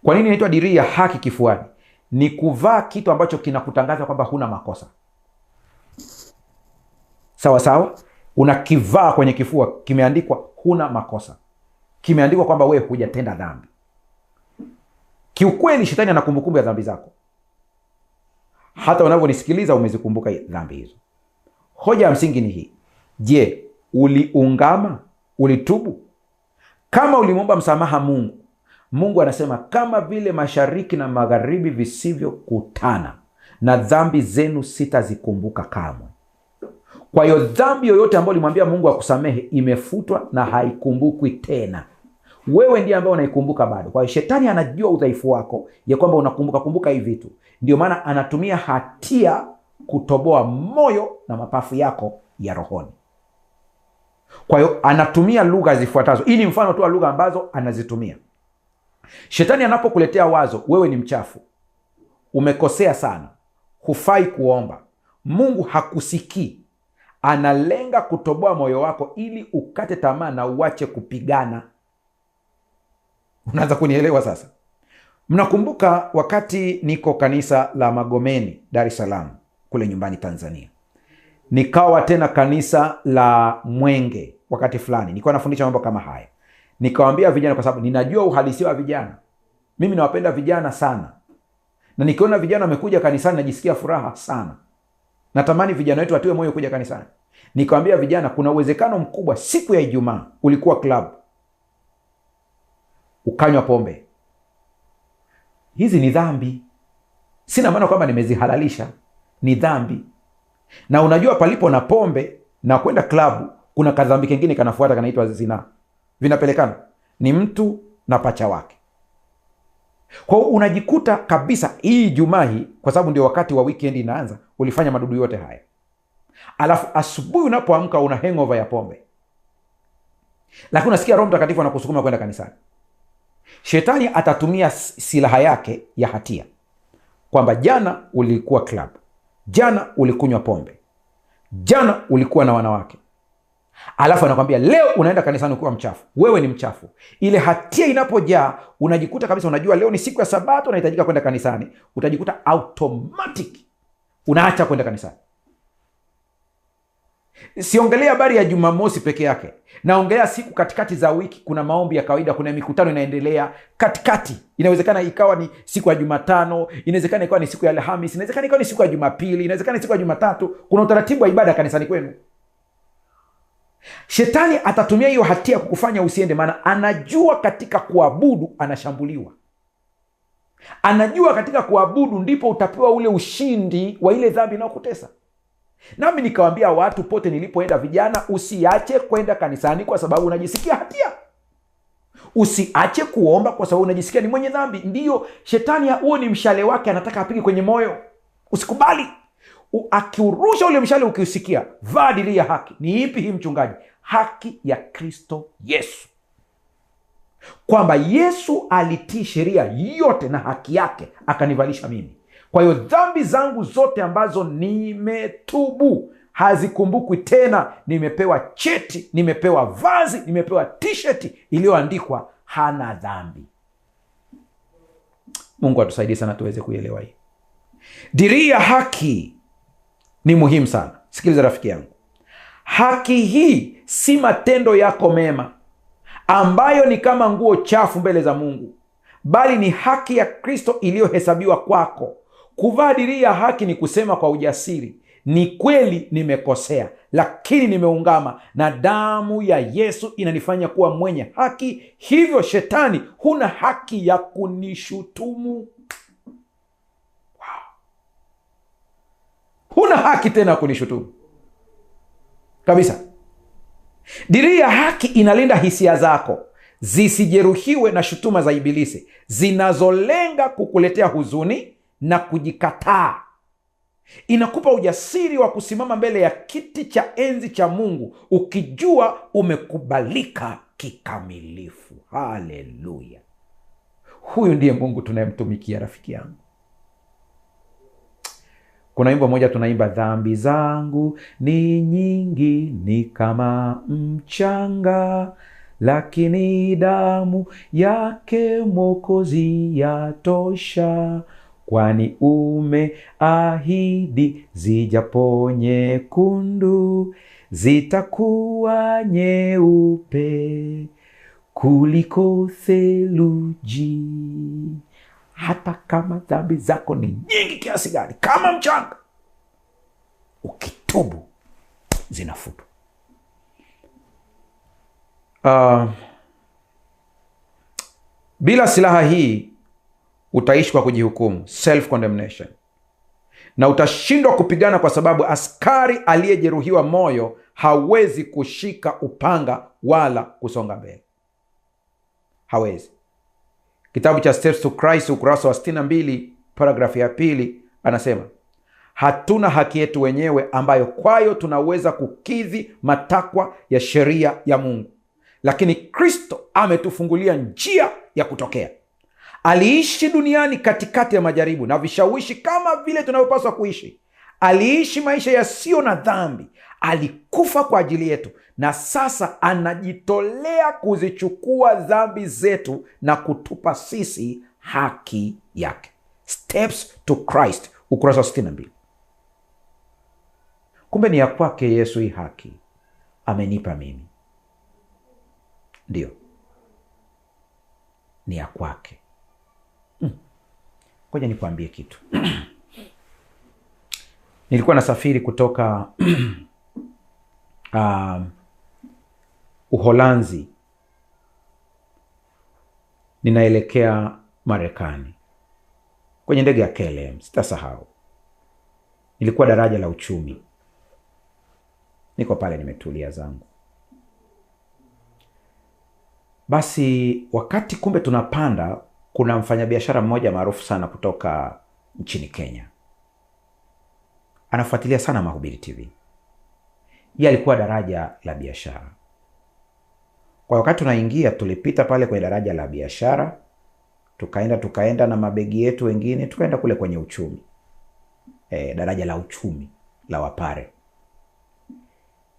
Kwa nini inaitwa dirii ya haki kifuani? Ni kuvaa kitu ambacho kinakutangaza kwamba huna makosa. Sawa sawa? Unakivaa kwenye kifua, kimeandikwa huna makosa. Kimeandikwa kwamba wewe hujatenda dhambi. Kiukweli shetani ana kumbukumbu ya dhambi zako. Hata unavyonisikiliza umezikumbuka dhambi hizo. Hoja ya msingi ni hii. Je, uliungama? Ulitubu? Kama ulimwomba msamaha Mungu, Mungu anasema kama vile mashariki na magharibi visivyokutana, na dhambi zenu sitazikumbuka kamwe. Kwa hiyo dhambi yoyote ambayo ulimwambia Mungu akusamehe imefutwa na haikumbukwi tena. Wewe ndiye ambaye unaikumbuka bado. Kwa hiyo shetani anajua udhaifu wako ya kwamba unakumbuka hivi vitu. Ndio maana anatumia hatia kutoboa moyo na mapafu yako ya rohoni. Kwa hiyo anatumia lugha zifuatazo. Hii ni mfano tu wa lugha ambazo anazitumia. Shetani anapokuletea wazo, wewe ni mchafu, umekosea sana, hufai kuomba, Mungu hakusikii, analenga kutoboa moyo wako ili ukate tamaa na uache kupigana. Unaanza kunielewa sasa? Mnakumbuka wakati niko kanisa la Magomeni Dar es Salaam kule nyumbani Tanzania, nikawa tena kanisa la Mwenge wakati fulani, nilikuwa nafundisha mambo kama haya. Nikawaambia vijana, kwa sababu ninajua uhalisia wa vijana. Mimi nawapenda vijana sana, na nikiona vijana wamekuja kanisani najisikia furaha sana. Natamani vijana wetu watiwe moyo kuja kanisani. Nikawaambia vijana, kuna uwezekano mkubwa siku ya Ijumaa ulikuwa club, ukanywa pombe. Hizi ni dhambi. Sina maana kwamba nimezihalalisha, ni dhambi. Na unajua palipo na pombe na kwenda club, kuna kadhambi kingine kanafuata, kanaitwa zina. Vinapelekana, ni mtu na pacha wake. Kwa hiyo unajikuta kabisa hii Ijumaa hii, kwa sababu ndio wakati wa weekend inaanza, ulifanya madudu yote haya. Alafu asubuhi unapoamka una hangover ya pombe. Lakini unasikia Roho Mtakatifu anakusukuma kwenda kanisani. Shetani atatumia silaha yake ya hatia, kwamba jana ulikuwa club, jana ulikunywa pombe, jana ulikuwa na wanawake. Alafu anakwambia leo unaenda kanisani ukiwa mchafu. Wewe ni mchafu. Ile hatia inapojaa, unajikuta kabisa, unajua leo ni siku ya Sabato, unahitajika kwenda kanisani, utajikuta automatic unaacha kwenda kanisani. Siongelea habari ya Jumamosi peke yake, naongelea siku katikati za wiki. Kuna maombi ya kawaida, kuna mikutano inaendelea katikati. Inawezekana ikawa ni siku ya Jumatano, inawezekana ikawa ni siku ya Alhamisi, inawezekana ikawa ni siku ya Jumapili, inawezekana ni siku ya Jumatatu. Kuna utaratibu wa ibada kanisani kwenu. Shetani atatumia hiyo hatia kukufanya usiende, maana anajua katika kuabudu anashambuliwa. Anajua katika kuabudu ndipo utapewa ule ushindi wa ile dhambi inayokutesa. Nami nikawaambia watu pote nilipoenda, vijana, usiache kwenda kanisani kwa sababu unajisikia hatia. Usiache kuomba kwa sababu unajisikia ni mwenye dhambi. Ndiyo, shetani huo ni mshale wake, anataka apige kwenye moyo. Usikubali. Akiurusha ule mshale, ukiusikia, vaa dirii ya haki. Ni ipi hii mchungaji? Haki ya Kristo Yesu. Kwamba Yesu alitii sheria yote na haki yake akanivalisha mimi. Kwa hiyo dhambi zangu zote ambazo nimetubu hazikumbukwi tena. Nimepewa cheti, nimepewa vazi, nimepewa t-shirt iliyoandikwa hana dhambi. Mungu atusaidie sana tuweze kuelewa hii. Dirii ya haki ni muhimu sana. Sikiliza rafiki yangu. Haki hii si matendo yako mema ambayo ni kama nguo chafu mbele za Mungu, bali ni haki ya Kristo iliyohesabiwa kwako. Kuvaa dirii ya haki ni kusema kwa ujasiri, ni kweli nimekosea, lakini nimeungama na damu ya Yesu inanifanya kuwa mwenye haki. Hivyo shetani, huna haki ya kunishutumu. Wow. Huna haki tena ya kunishutumu kabisa. Dirii ya haki inalinda hisia zako zisijeruhiwe na shutuma za ibilisi zinazolenga kukuletea huzuni na kujikataa. Inakupa ujasiri wa kusimama mbele ya kiti cha enzi cha Mungu ukijua umekubalika kikamilifu. Haleluya! Huyu ndiye Mungu tunayemtumikia, rafiki yangu. Kuna wimbo moja tunaimba, dhambi zangu ni nyingi, ni kama mchanga, lakini damu yake Mwokozi yatosha. Kwani umeahidi zijapo nyekundu zitakuwa nyeupe kuliko theluji. Hata kama dhambi zako ni nyingi kiasi gani, kama mchanga, ukitubu zinafutwa. Bila silaha hii utaishi kwa kujihukumu, self condemnation, na utashindwa kupigana kwa sababu askari aliyejeruhiwa moyo hawezi kushika upanga wala kusonga mbele. Hawezi. Kitabu cha Steps to Christ ukurasa wa 62 paragrafu ya 2 anasema, hatuna haki yetu wenyewe ambayo kwayo tunaweza kukidhi matakwa ya sheria ya Mungu, lakini Kristo ametufungulia njia ya kutokea. Aliishi duniani katikati ya majaribu na vishawishi kama vile tunavyopaswa kuishi. Aliishi maisha yasiyo na dhambi. Alikufa kwa ajili yetu na sasa anajitolea kuzichukua dhambi zetu na kutupa sisi haki yake. Steps to Christ, ukurasa wa 62. Kumbe ni ya kwake Yesu hii haki, amenipa mimi. Ndio, ni ya kwake. Ngoja nikwambie kitu. Nilikuwa nasafiri kutoka Uholanzi ninaelekea Marekani kwenye ndege ya KLM, sitasahau. Nilikuwa daraja la uchumi, niko pale nimetulia zangu. Basi wakati kumbe tunapanda, kuna mfanyabiashara mmoja maarufu sana kutoka nchini Kenya, anafuatilia sana Mahubiri TV. Yeye alikuwa daraja la biashara. Kwa wakati tunaingia, tulipita pale kwenye daraja la biashara, tukaenda na mabegi yetu wengine, tukaenda kule kwenye uchumi. Daraja la uchumi la Wapare.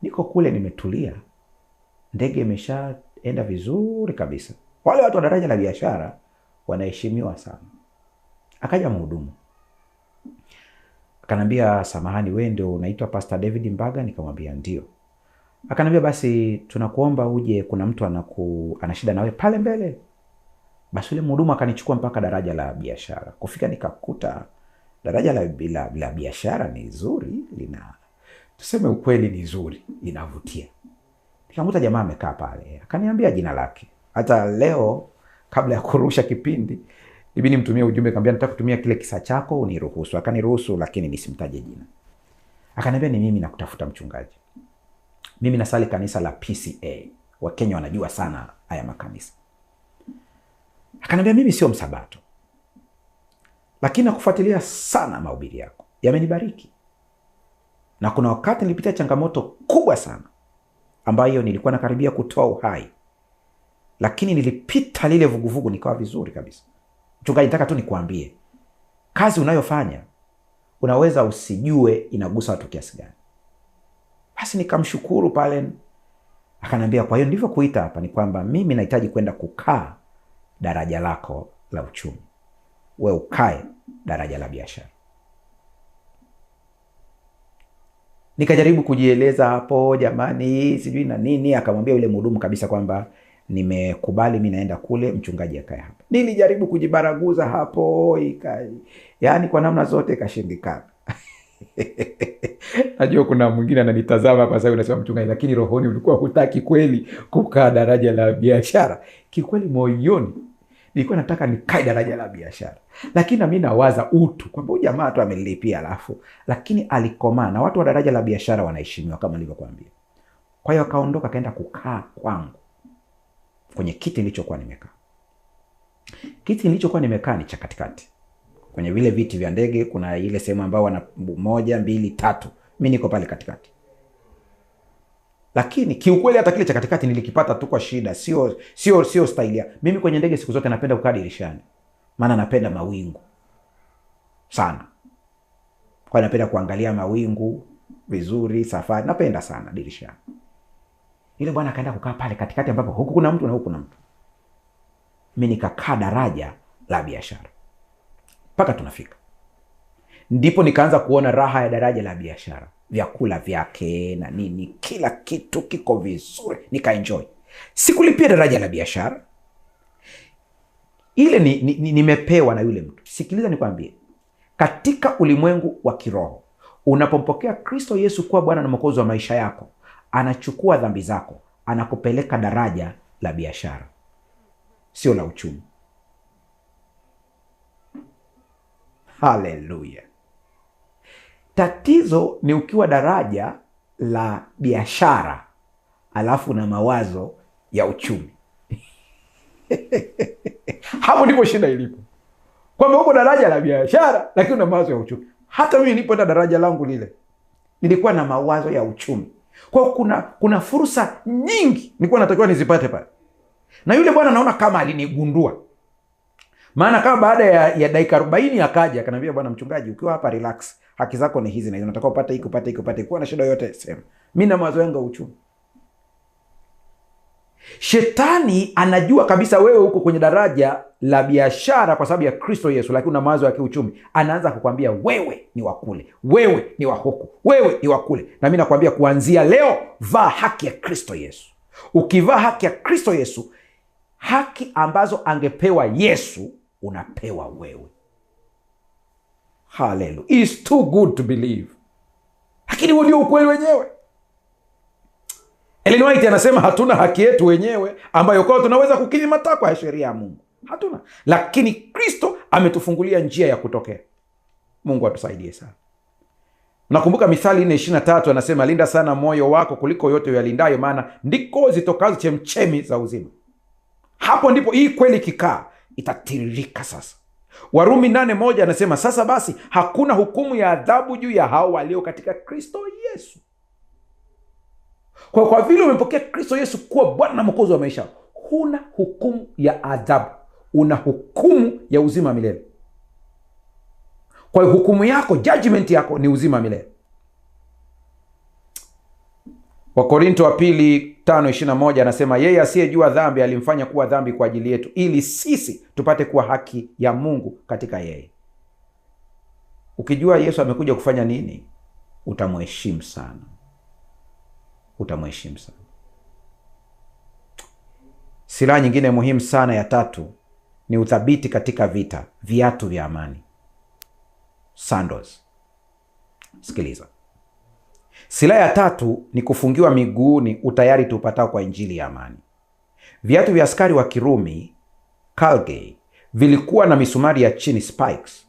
Niko kule nimetulia, ndege imeshaenda vizuri kabisa. Wale watu wa daraja la biashara wanaheshimiwa sana. Akaja mhudumu, akanambia, samahani, wewe ndio unaitwa Pastor David Mbaga? Nikamwambia ndio. Akanambia, basi tunakuomba uje, kuna mtu ana shida nawe pale mbele. Basi yule mhudumu akanichukua mpaka daraja la biashara. Kufika nikakuta daraja la biashara ni zuri, tuseme ukweli, ni zuri, linavutia. Nikamkuta jamaa amekaa pale, akaniambia jina lake. Hata leo kabla ya kurusha kipindi ibidi nimtumie ujumbe, akamwambia nataka kutumia kile kisa chako uniruhusu. Akaniruhusu, lakini nisimtaje jina. Akaniambia, ni mimi nakutafuta mchungaji. Mimi nasali kanisa la PCA. Wakenya wanajua sana haya makanisa. Akaniambia, mimi sio msabato, lakini nakufuatilia sana mahubiri yako, yamenibariki. Na kuna wakati nilipitia changamoto kubwa sana ambayo nilikuwa nakaribia kutoa uhai, lakini nilipita lile vuguvugu nikawa vizuri kabisa. Mchungaji, nataka tu nikuambie, kazi unayofanya unaweza usijue inagusa watu kiasi gani. Basi nikamshukuru pale. Akanambia, kwa hiyo ndivyo kuita hapa ni kwamba mimi nahitaji kwenda kukaa daraja lako la uchumi, we ukae daraja la biashara. Nikajaribu kujieleza hapo, jamani, sijui na nini. Akamwambia yule mhudumu kabisa kwamba nimekubali, mimi naenda kule, mchungaji akae hapa. Nilijaribu kujibaraguza hapo, yaani kwa namna zote ikashindikana. Najua kuna mwingine ananitazama hapa sasa, unasema mchungaji, lakini rohoni ulikuwa hutaki kweli kukaa daraja la biashara. Kikweli moyoni nilikuwa nataka nikae daraja la biashara, lakini na mimi nawaza utu kwamba huyu jamaa tu amelipia lakini alikomaa, na watu wa daraja la biashara wanaheshimiwa kama nilivyokuambia. Kwa hiyo akaondoka kaenda kukaa kwangu kwenye kiti nilichokuwa nimekaa. Kiti nilichokuwa nimekaa ni cha katikati. Kwenye vile viti vya ndege kuna ile sehemu ambayo wana 1, 2, 3. Mimi niko pale katikati. Lakini kiukweli hata kile cha katikati nilikipata tu kwa shida, sio style ya. Mimi kwenye ndege siku zote napenda kukaa dirishani. Maana napenda mawingu sana. Kwa napenda kuangalia mawingu vizuri, safari, napenda sana dirishani. Ile bwana akaenda kukaa pale katikati ambapo huku kuna mtu na huku kuna mtu. Mimi nikakaa daraja la biashara. Mpaka tunafika. Ndipo nikaanza kuona raha ya daraja la biashara. Vyakula vyake na nini, kila kitu kiko vizuri, nikaenjoy. Sikulipia daraja la biashara. Ile nimepewa na yule mtu. Sikiliza nikwambie. Katika ulimwengu wa kiroho, unapompokea Kristo Yesu kuwa Bwana na Mwokozi wa maisha yako, anachukua dhambi zako, anakupeleka daraja la biashara, sio la uchumi. Haleluya. Tatizo ni ukiwa daraja la biashara alafu na mawazo ya uchumi. Hapo ndipo shida ilipo. Kwamba uko daraja la biashara lakini una mawazo ya uchumi. Hata mimi nilipoenda daraja langu lile, nilikuwa na mawazo ya uchumi. Kwa hiyo kuna fursa nyingi nilikuwa natakiwa nizipate pale. Na yule bwana naona kama alinigundua. Maana kama baada ya dakika 40 akaja akaniambia, bwana mchungaji, ukiwa hapa relax, haki zako ni hizi na hizo, unataka upate hiki upate hiki upate, kuwa na shida yote sema. Mimi na mawazo yangu ya uchumi. Shetani anajua kabisa wewe uko kwenye daraja la biashara kwa sababu ya Kristo Yesu, lakini una mawazo ya kiuchumi. Anaanza kukwambia wewe ni wakule, wewe ni wa huku, wewe ni wakule. Na mimi nakwambia kuanzia leo, vaa haki ya Kristo Yesu. Ukivaa haki ya Kristo Yesu, haki ambazo angepewa Yesu unapewa wewe. Hallelujah. It's too good to believe. Lakini huo ndio ukweli wenyewe. Ellen White anasema hatuna haki yetu wenyewe ambayo kwa tunaweza kukidhi matakwa ya sheria ya Mungu. Hatuna. Lakini Kristo ametufungulia njia ya kutokea. Mungu atusaidie sana. Nakumbuka Mithali 4:23 anasema linda sana moyo wako kuliko yote uyalindayo, maana ndiko zitokazo chemchemi za uzima. Hapo ndipo hii kweli kikaa itatiririka sasa. Warumi 8:1 anasema sasa basi hakuna hukumu ya adhabu juu ya hao walio katika Kristo Yesu. Kwa vile umepokea Kristo Yesu kuwa Bwana na Mwokozi wa maisha, huna hukumu ya adhabu, una hukumu ya uzima milele. Kwa hiyo hukumu yako, judgment yako ni uzima milele. Wakorintho wa pili 5:21 anasema yeye asiyejua dhambi alimfanya kuwa dhambi kwa ajili yetu, ili sisi tupate kuwa haki ya Mungu katika yeye. Ukijua Yesu amekuja kufanya nini, utamheshimu sana. Utamheshimu sana. Silaha nyingine muhimu sana ya tatu ni uthabiti katika vita, viatu vya amani. Sandals. Sikiliza. Silaha ya tatu ni kufungiwa miguuni utayari tupatao kwa injili ya amani. Viatu vya askari wa Kirumi, Calgary, vilikuwa na misumari ya chini, spikes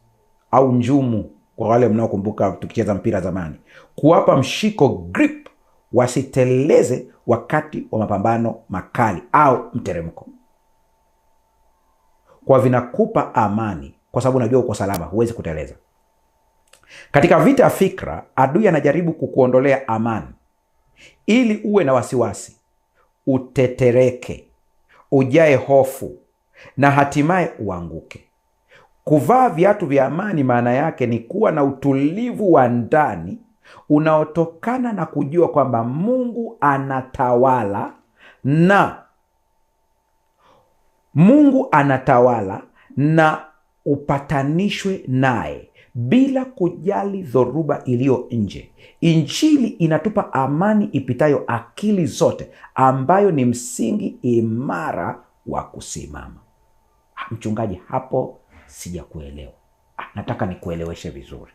au njumu kwa wale mnaokumbuka tukicheza mpira zamani, kuwapa mshiko, grip, wasiteleze wakati wa mapambano makali au mteremko. Kwa vinakupa amani kwa sababu unajua uko salama, huwezi kuteleza. Katika vita ya fikra, adui anajaribu kukuondolea amani ili uwe na wasiwasi, utetereke, ujae hofu na hatimaye uanguke. Kuvaa viatu vya amani maana yake ni kuwa na utulivu wa ndani unaotokana na kujua kwamba Mungu anatawala na upatanishwe naye bila kujali dhoruba iliyo nje. Injili inatupa amani ipitayo akili zote, ambayo ni msingi imara wa kusimama. Mchungaji, hapo sijakuelewa. Nataka nikueleweshe vizuri.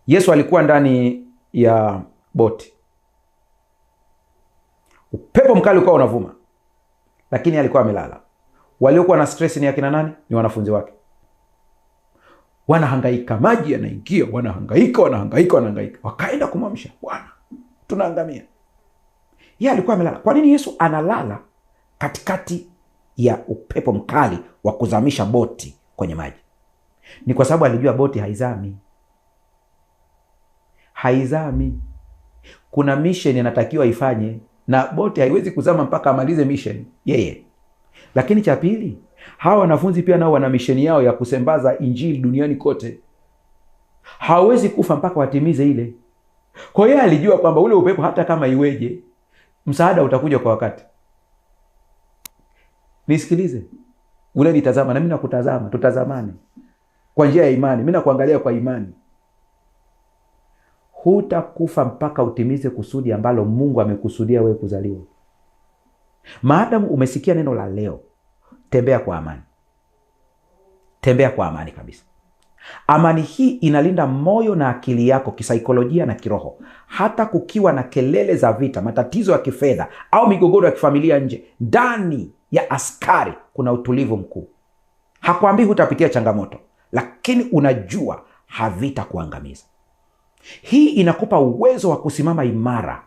Yesu alikuwa ndani ya boti. Upepo mkali ulikuwa unavuma, lakini alikuwa amelala. Waliokuwa na stress ni akina nani? Ni wanafunzi wake. Wanahangaika, maji yanaingia, wanahangaika. Wakaenda kumwamsha, Bwana, tunaangamia. Yeye alikuwa amelala. Kwa nini Yesu analala katikati ya upepo mkali wa kuzamisha boti kwenye maji? Ni kwa sababu alijua boti haizami. Kuna mission inatakiwa ifanye, na boti haiwezi kuzama mpaka amalize mission yeye. Lakini cha pili, hawa wanafunzi pia nao wana mission yao ya kusambaza injili duniani kote. Hawezi kufa mpaka watimize ile. Kwa hiyo alijua kwamba ule upepo hata kama iweje, msaada utakuja kwa wakati. Nisikilize. Ule nitazama na mimi nakutazama, tutazamane kwa njia ya imani. Mimi nakuangalia kwa imani. Hutakufa mpaka utimize kusudi ambalo Mungu amekusudia wewe kuzaliwa. Maadamu umesikia neno la leo, tembea kwa amani. Tembea kwa amani kabisa. Amani hii inalinda moyo na akili yako kisaikolojia na kiroho. Hata kukiwa na kelele za vita, matatizo ya kifedha au migogoro ya kifamilia nje, ndani ya askari kuna utulivu mkuu. Hakuambii hutapitia changamoto, lakini unajua havitakuangamiza. Hii inakupa uwezo wa kusimama imara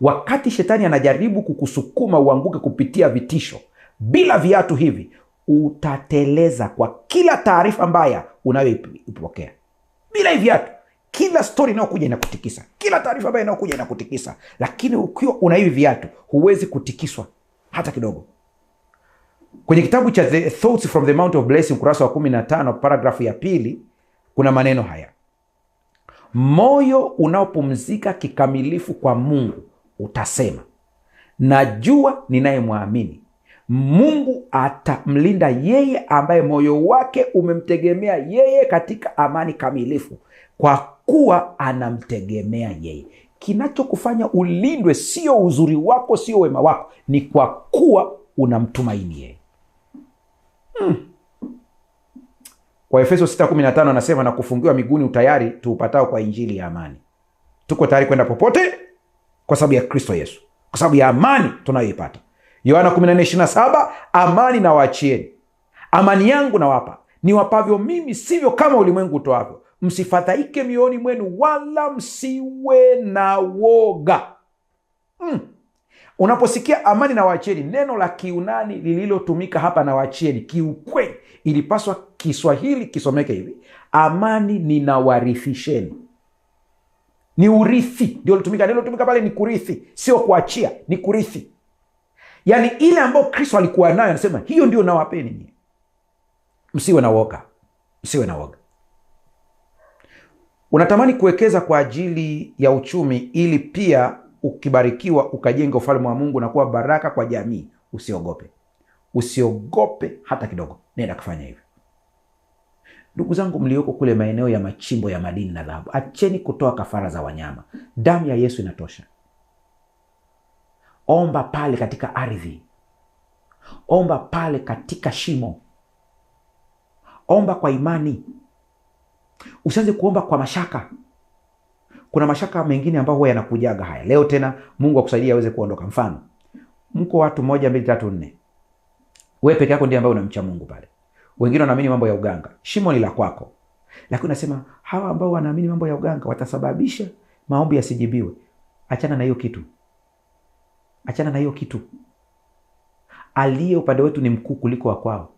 wakati shetani anajaribu kukusukuma uanguke kupitia vitisho. Bila viatu hivi utateleza kwa kila taarifa mbaya unayoipokea. Bila hivi viatu, kila story inayokuja inakutikisa, kila taarifa mbaya inayokuja inakutikisa. Lakini ukiwa una hivi viatu, huwezi kutikiswa hata kidogo. Kwenye kitabu cha The Thoughts from the Mount of Blessing, ukurasa wa 15, paragrafu ya 2, kuna maneno haya: moyo unaopumzika kikamilifu kwa Mungu utasema, najua ninayemwamini, Mungu atamlinda yeye ambaye moyo wake umemtegemea yeye katika amani kamilifu, kwa kuwa anamtegemea yeye. Kinachokufanya ulindwe sio uzuri wako, sio wema wako, ni kwa kuwa unamtumaini yeye. Kwa Efeso 6:15 anasema, na kufungiwa miguuni utayari tuupatao kwa injili ya amani. Tuko tayari kwenda popote kwa sababu ya Kristo Yesu, kwa sababu ya amani tunayoipata. Yohana 14:27, amani na waachieni, amani yangu nawapa, niwapavyo mimi, sivyo kama ulimwengu utoavyo. Msifadhaike mioyoni mwenu, wala msiwe na woga. Unaposikia amani na waachieni, neno la Kiunani lililotumika hapa na waachieni, kiukweli ilipaswa Kiswahili kisomeke hivi: amani ninawarithisheni. Ni urithi ndio litumika. Neno litumika pale ni kurithi, sio kuachia, ni kurithi. Yaani ile ambayo Kristo alikuwa nayo, anasema hiyo ndio nawapeni nyinyi. Msiwe na woga, msiwe na woga. Unatamani kuwekeza kwa ajili ya uchumi ili pia ukibarikiwa ukajenga ufalme wa Mungu na kuwa baraka kwa jamii. Usiogope, usiogope hata kidogo, nenda kufanya hivyo. Ndugu zangu mlioko kule maeneo ya machimbo ya madini na dhahabu, acheni kutoa kafara za wanyama. Damu ya Yesu inatosha. Omba pale katika ardhi, omba pale katika shimo, omba kwa imani. Usianze kuomba kwa mashaka. Kuna mashaka mengine ambayo huwa yanakujaga haya. Leo tena Mungu akusaidia aweze kuondoka. Mfano, mko watu 1 2 3 4. Wewe peke yako ndiye ambaye unamcha Mungu pale. Wengine wanaamini mambo ya uganga. Shimo ni la kwako. Lakini unasema hawa ambao wanaamini mambo ya uganga watasababisha maombi yasijibiwe. Achana na hiyo kitu. Achana na hiyo kitu. Aliye upande wetu ni mkuu kuliko wa kwao.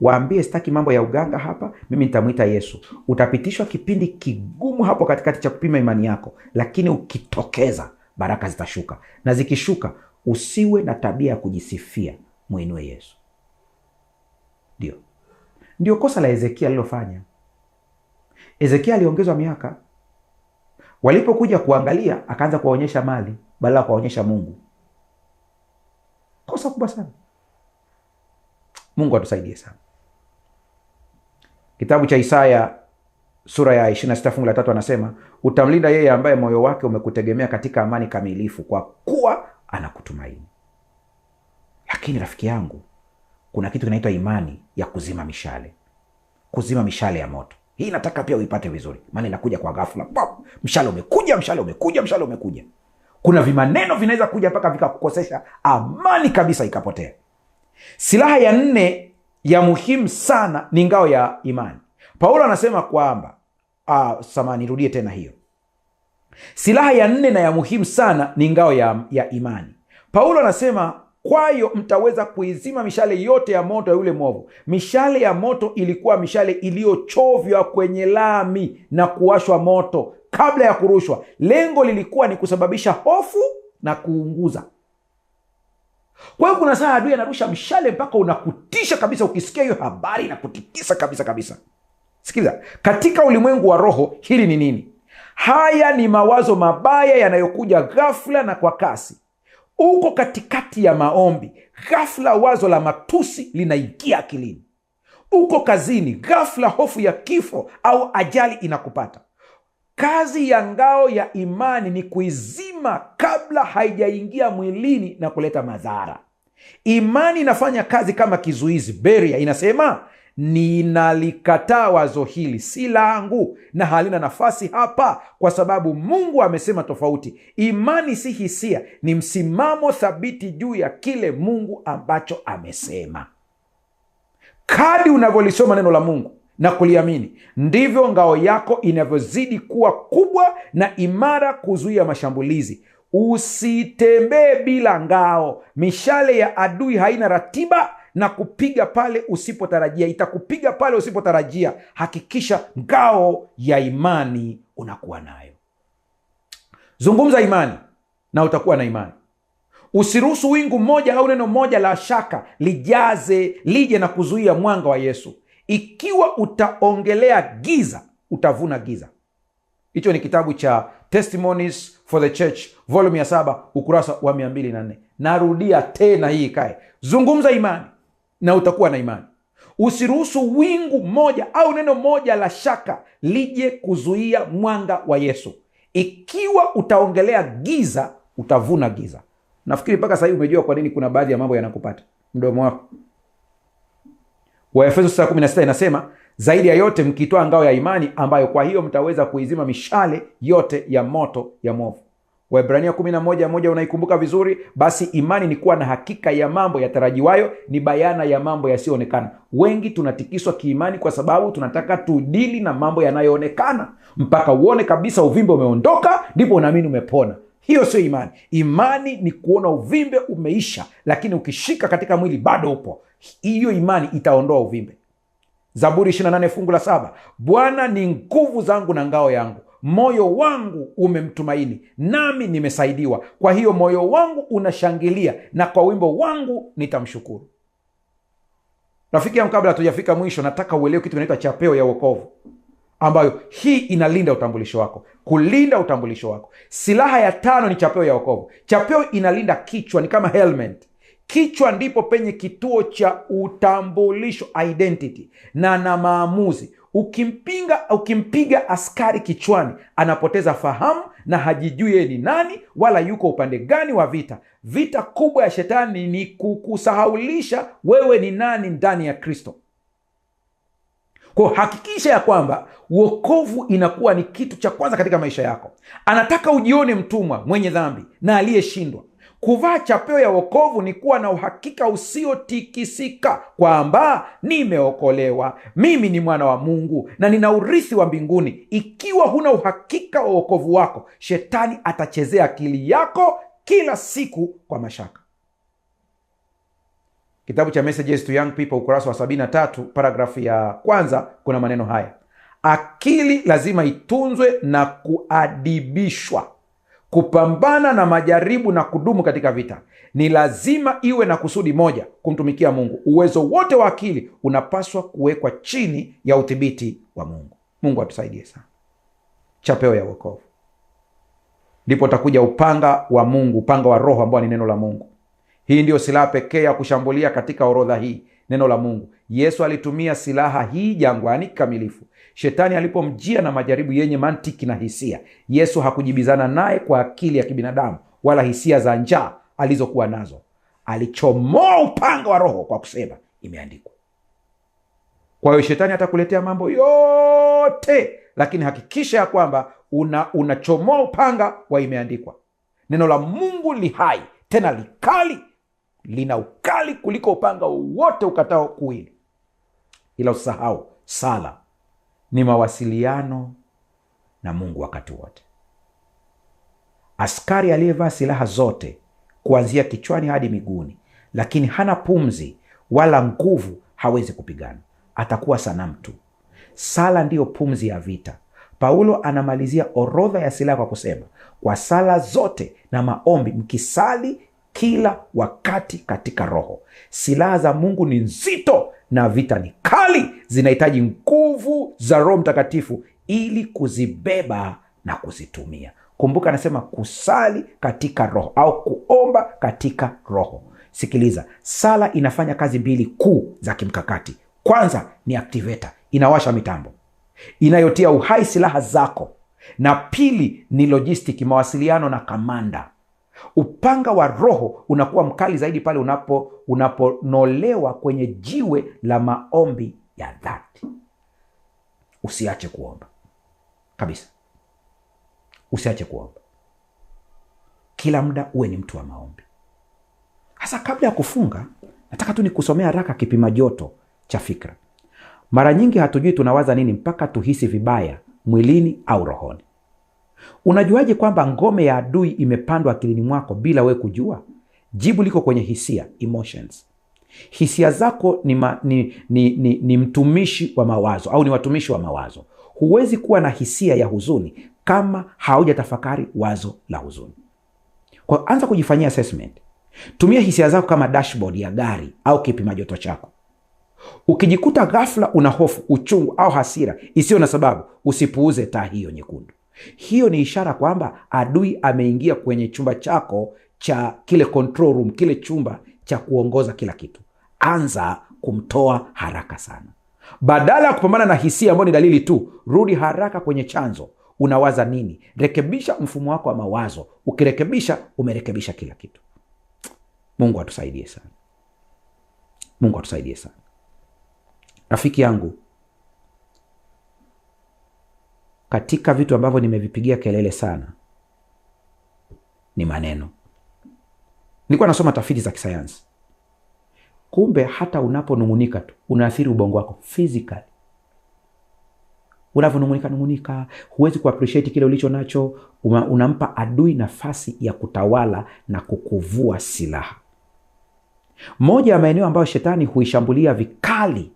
Waambie sitaki mambo ya uganga hapa, mimi nitamuita Yesu. Utapitishwa kipindi kigumu hapo katikati cha kupima imani yako, lakini ukitokeza baraka zitashuka. Na zikishuka, usiwe na tabia ya kujisifia, muinue Yesu. Ndio kosa la Hezekia alilofanya. Hezekia aliongezwa miaka. Walipokuja kuangalia, akaanza kuwaonyesha mali badala ya kuwaonyesha Mungu. Kosa kubwa sana. Mungu atusaidie sana. Kitabu cha Isaya sura ya 26 fungu la 3 anasema, utamlinda yeye ambaye moyo wake umekutegemea katika amani kamilifu, kwa kuwa anakutumaini. Lakini rafiki yangu, kuna kitu kinaitwa imani ya kuzima mishale. Kuzima mishale ya moto. Hii nataka pia uipate vizuri, maana inakuja kwa ghafla. Pop, mshale umekuja, mshale umekuja, mshale umekuja. Kuna vimaneno vinaweza kuja mpaka vikakukosesha amani kabisa ikapotea. Silaha ya 4 ya muhimu sana ni ngao ya imani. Paulo anasema kwamba nirudie tena hiyo. Silaha ya 4 na ya muhimu sana ni ngao ya imani. Paulo anasema, kwayo mtaweza kuizima mishale yote ya moto ya yule mwovu. Mishale ya moto ilikuwa mishale iliyochovya kwenye lami na kuwashwa moto kabla ya kurushwa. Lengo lilikuwa ni kusababisha hofu na kuunguza. Kwa hiyo kuna saa adui anarusha mshale mpaka unakutisha kabisa. Ukisikia hiyo habari inakutikisa kabisa kabisa. Sikiliza, katika ulimwengu wa roho hili ni nini? Haya ni mawazo mabaya yanayokuja ghafla na kwa kasi. Uko katikati ya maombi, ghafla wazo la matusi linaingia akilini. Uko kazini, ghafla hofu ya kifo au ajali inakupata. Kazi ya ngao ya imani ni kuizima kabla haijaingia mwilini na kuleta madhara. Imani inafanya kazi kama kizuizi. Beria inasema, ninalikataa wazo hili, si langu na halina nafasi hapa, kwa sababu Mungu amesema tofauti. Imani si hisia, ni msimamo thabiti juu ya kile Mungu ambacho amesema. Kadri unavyolisoma neno la Mungu na kuliamini, ndivyo ngao yako inavyozidi kuwa kubwa na imara kuzuia mashambulizi. Usitembee bila ngao. Mishale ya adui haina ratiba na kupiga pale usipotarajia. Itakupiga pale usipotarajia. Hakikisha ngao ya imani unakuwa nayo. Zungumza imani na utakuwa na imani. Usiruhusu wingu moja au neno moja la shaka lije na kuzuia mwanga wa Yesu. Ikiwa utaongelea giza, utavuna giza. Hicho ni kitabu cha Testimonies for the Church, volume ya 7, ukurasa wa 204. Narudia tena, hii ikae. Zungumza imani na utakuwa na imani. Usiruhusu wingu moja au neno moja la shaka lije kuzuia mwanga wa Yesu. Ikiwa utaongelea giza, utavuna giza. Nafikiri mpaka sasa hivi umejua kwa nini kuna baadhi ya mambo yanakupata mdomo wako. Waefeso 6:16 inasema, zaidi ya yote mkitoa ngao ya imani, ambayo kwa hiyo mtaweza kuizima mishale yote ya moto ya mwovu. Waebrania 11:1 unaikumbuka vizuri. Basi imani ni kuwa na hakika ya mambo yatarajiwayo, ni bayana ya mambo yasiyoonekana. Wengi tunatikiswa kiimani kwa sababu tunataka tudili na mambo yanayoonekana. Mpaka uone kabisa uvimbe umeondoka, ndipo unaamini umepona. Hiyo sio imani. Imani ni kuona uvimbe umeisha, lakini ukishika katika mwili bado upo. Hiyo imani itaondoa uvimbe. Zaburi 28 fungu la 7, Bwana ni nguvu zangu na ngao yangu, moyo wangu umemtumaini, nami nimesaidiwa. Kwa hiyo moyo wangu unashangilia, na kwa wimbo wangu nitamshukuru. Rafiki yangu, kabla hatujafika mwisho, nataka uelewe kitu kinaitwa chapeo ya wokovu, ambayo hii inalinda utambulisho wako. Kulinda utambulisho wako, silaha ya 5 ni chapeo ya wokovu. Chapeo inalinda kichwa, ni kama helmet. Kichwa ndipo penye kituo cha utambulisho, identity na maamuzi. Ukimpiga askari kichwani, anapoteza fahamu na hajijui yeye ni nani wala yuko upande gani wa vita. Vita kubwa ya shetani ni kukusahaulisha wewe ni nani ndani ya Kristo. Kwa hakikisha ya kwamba wokovu inakuwa ni kitu cha kwanza katika maisha yako. Anataka ujione mtumwa mwenye dhambi na aliyeshindwa. Kuvaa chapeo ya wokovu ni kuwa na uhakika usiotikisika kwamba nimeokolewa, mimi ni mwana wa Mungu na nina urithi wa mbinguni. Ikiwa huna uhakika wa wokovu wako, shetani atachezea akili yako kila siku kwa mashaka. Kitabu cha Messages to Young People, ukurasa wa 73, paragrafu ya kwanza, kuna maneno haya: akili lazima itunzwe na kuadibishwa. Kupambana na majaribu na kudumu katika vita ni lazima iwe na kusudi moja, kumtumikia Mungu. Uwezo wote wa akili unapaswa kuwekwa chini ya udhibiti wa Mungu. Mungu atusaidie sana. Chapeo ya wokovu. Ndipo utakuja upanga wa Mungu, upanga wa Roho ambao ni neno la Mungu. Hii ndio silaha pekee ya kushambulia katika orodha hii, neno la Mungu. Yesu alitumia silaha hii jangwani kamilifu. Shetani alipomjia na majaribu yenye mantiki na hisia, Yesu hakujibizana naye kwa akili ya kibinadamu wala hisia za njaa alizokuwa nazo. Alichomoa upanga wa Roho kwa kusema, imeandikwa. Kwa hiyo shetani atakuletea mambo yote, lakini hakikisha ya kwamba unachomoa upanga wa imeandikwa. Neno la Mungu li hai, tena likali, lina ukali kuliko upanga wote ukatao kuwili. Ila usahau, sala ni mawasiliano na Mungu wakati wote. Askari aliyevaa silaha zote kuanzia kichwani hadi miguuni, lakini hana pumzi wala nguvu, hawezi kupigana, atakuwa sanamu tu. Sala ndiyo pumzi ya vita. Paulo anamalizia orodha ya silaha kwa kusema, kwa sala zote na maombi mkisali kila wakati katika Roho. Silaha za Mungu ni nzito na vita ni kali, zinahitaji nguvu za Roho Mtakatifu ili kuzibeba na kuzitumia. Kumbuka anasema kusali katika Roho au kuomba katika Roho. Sikiliza, sala inafanya kazi mbili kuu za kimkakati. Kwanza ni activator, inawasha mitambo inayotia uhai silaha zako, na pili ni logistic, mawasiliano na kamanda. Upanga wa Roho unakuwa mkali zaidi pale unaponolewa kwenye jiwe la maombi ya dhati. Usiache kuomba kabisa, usiache kuomba. Kila muda uwe ni mtu wa maombi. Hasa kabla ya kufunga, nataka tu nikusomea haraka kipima joto cha fikra. Mara nyingi hatujui tunawaza nini mpaka tuhisi vibaya mwilini au rohoni. Unajuaje kwamba ngome ya adui imepandwa akilini mwako bila we kujua? Jibu liko kwenye hisia, emotions. Hisia zako ni mtumishi wa mawazo au ni watumishi wa mawazo. Huwezi kuwa na hisia ya huzuni kama haujatafakari wazo la huzuni. Kwa anza kujifanyia assessment. Tumia hisia zako kama dashboard ya gari au kipima joto chako. Ukijikuta ghafla una hofu, uchungu au hasira isiyo na sababu, usipuuze taa hiyo nyekundu. Hiyo ni ishara kwamba adui ameingia kwenye chumba chako cha kile control room, kile chumba cha kuongoza kila kitu. Anza kumtoa haraka sana. Badala ya kupambana na hisia ambayo ni dalili tu, rudi haraka kwenye chanzo. Unawaza nini? Rekebisha mfumo wako wa mawazo. Ukirekebisha, umerekebisha kila kitu. Mungu atusaidie sana. Mungu atusaidie sana. Rafiki yangu, katika vitu ambavyo nimevipigia kelele sana ni maneno. Nilikuwa nasoma tafiti za kisayansi. Kumbe hata unaponung'unika tu unaathiri ubongo wako physically. Unavyonung'unika, huwezi kuappreciate kile ulicho nacho, unampa adui nafasi ya kutawala na kukuvua silaha. Moja ya maeneo ambayo shetani huishambulia vikali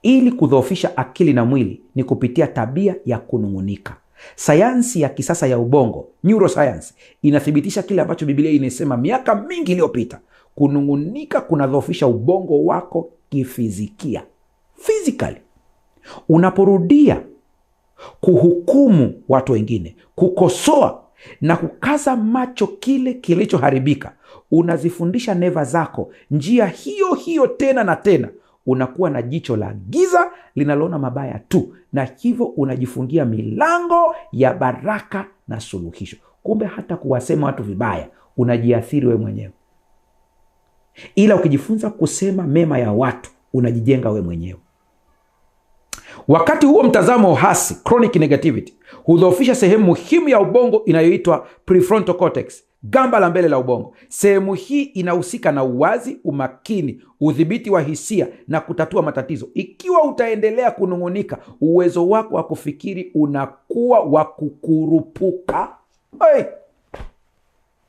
ili kudhoofisha akili na mwili ni kupitia tabia ya kunung'unika. Sayansi ya kisasa ya ubongo, neuroscience, inathibitisha kile ambacho Biblia inasema miaka mingi iliyopita. Kunung'unika kunadhoofisha ubongo wako kifizikia, physically. Unaporudia kuhukumu watu wengine, kukosoa na kukaza macho kile kilichoharibika, unazifundisha neva zako njia hiyo hiyo tena na tena. Unakuwa na jicho la giza linaloona mabaya tu, na hivyo unajifungia milango ya baraka na suluhisho. Kumbe hata kuwasema watu vibaya unajiathiri wewe mwenyewe, ila ukijifunza kusema mema ya watu unajijenga wewe mwenyewe. Wakati huo mtazamo hasi, chronic negativity, hudhoofisha sehemu muhimu ya ubongo inayoitwa prefrontal cortex, gamba la mbele la ubongo. Sehemu hii inahusika na uwazi, umakini, udhibiti wa hisia na kutatua matatizo. Ikiwa utaendelea kunung'unika, uwezo wako wa kufikiri unakuwa wa kukurupuka.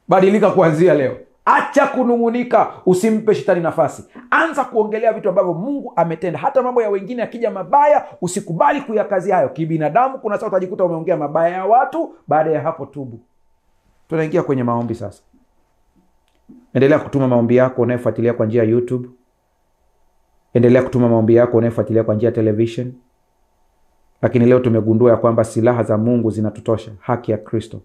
Badilika kuanzia leo. Acha kunung'unika, usimpe shetani nafasi. Anza kuongelea vitu ambavyo Mungu ametenda. Hata mambo ya wengine yakija mabaya, usikubali kuyakazia hayo. Kibinadamu kuna saa utajikuta umeongea mabaya ya watu, baada ya hapo tubu. Tunaingia kwenye maombi sasa. Endelea kutuma maombi yako unayofuatilia kwa njia ya YouTube. Endelea kutuma maombi yako unayofuatilia kwa njia ya television. Lakini leo tumegundua ya kwamba silaha za Mungu zinatutosha. Haki ya Kristo.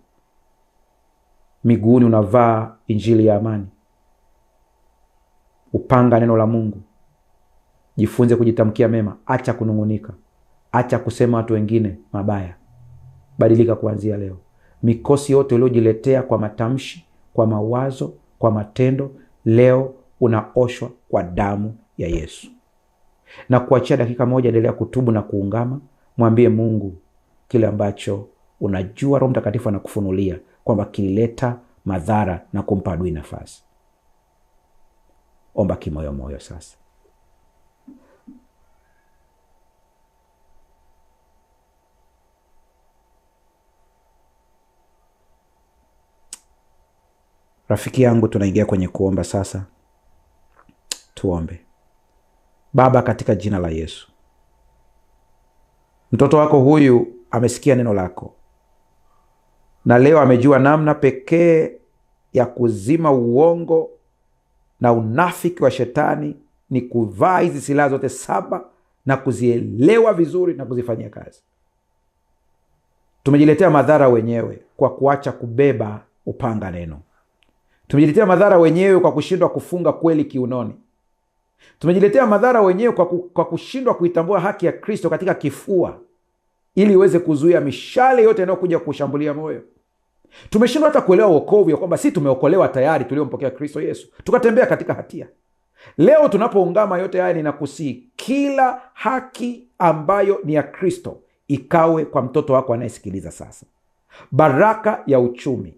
Miguuni unavaa injili ya amani. Upanga neno la Mungu. Jifunze kujitamkia mema. Acha kunung'unika. Acha kusema watu wengine mabaya. Badilika kuanzia leo. Mikosi yote uliojiletea kwa matamshi, kwa mawazo, kwa matendo, leo unaoshwa kwa damu ya Yesu. Na kuachia dakika moja, endelea kutubu na kuungama. Mwambie Mungu kile ambacho unajua Roho Mtakatifu anakufunulia kwamba kilileta madhara na kumpa adui nafasi. Omba kimoyo moyo sasa. Rafiki yangu, tunaingia kwenye kuomba sasa. Tuombe. Baba, katika jina la Yesu, mtoto wako huyu amesikia neno lako, na leo amejua namna pekee ya kuzima uongo na unafiki wa shetani ni kuvaa hizi silaha zote 7 na kuzielewa vizuri na kuzifanyia kazi. Tumejiletea madhara wenyewe kwa kuacha kubeba upanga neno. Tumejiletea madhara wenyewe kwa kushindwa kufunga kweli kiunoni. Tumejiletea madhara wenyewe kwa kushindwa kuitambua haki ya Kristo katika kifua ili iweze kuzuia mishale yote inayokuja kushambulia moyo. Tumeshindwa hata kuelewa wokovu ya kwamba si tumeokolewa tayari tuliompokea Kristo Yesu, tukatembea katika hatia. Leo tunapoungama yote haya, ninakusihi kila haki ambayo ni ya Kristo ikawe kwa mtoto wako anayesikiliza sasa. Baraka ya uchumi,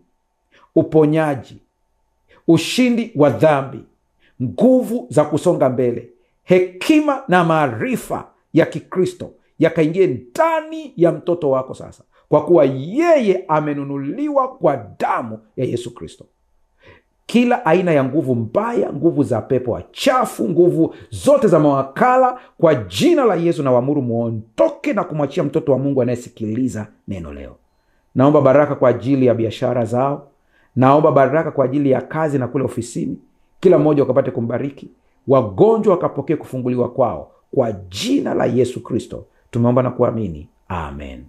uponyaji, ushindi wa dhambi, nguvu za kusonga mbele, hekima na maarifa ya Kikristo yakaingie ndani ya mtoto wako sasa, kwa kuwa yeye amenunuliwa kwa damu ya Yesu Kristo. Kila aina ya nguvu mbaya, nguvu za pepo wachafu, nguvu zote za mawakala, kwa jina la Yesu na waamuru muondoke na kumwachia mtoto wa Mungu anayesikiliza neno leo. Naomba baraka kwa ajili ya biashara zao. Naomba baraka kwa ajili ya kazi na kule ofisini. Kila mmoja wakapate kumbariki. Wagonjwa wakapokea kufunguliwa kwao. Kwa jina la Yesu Kristo tumeomba na kuamini. Amen.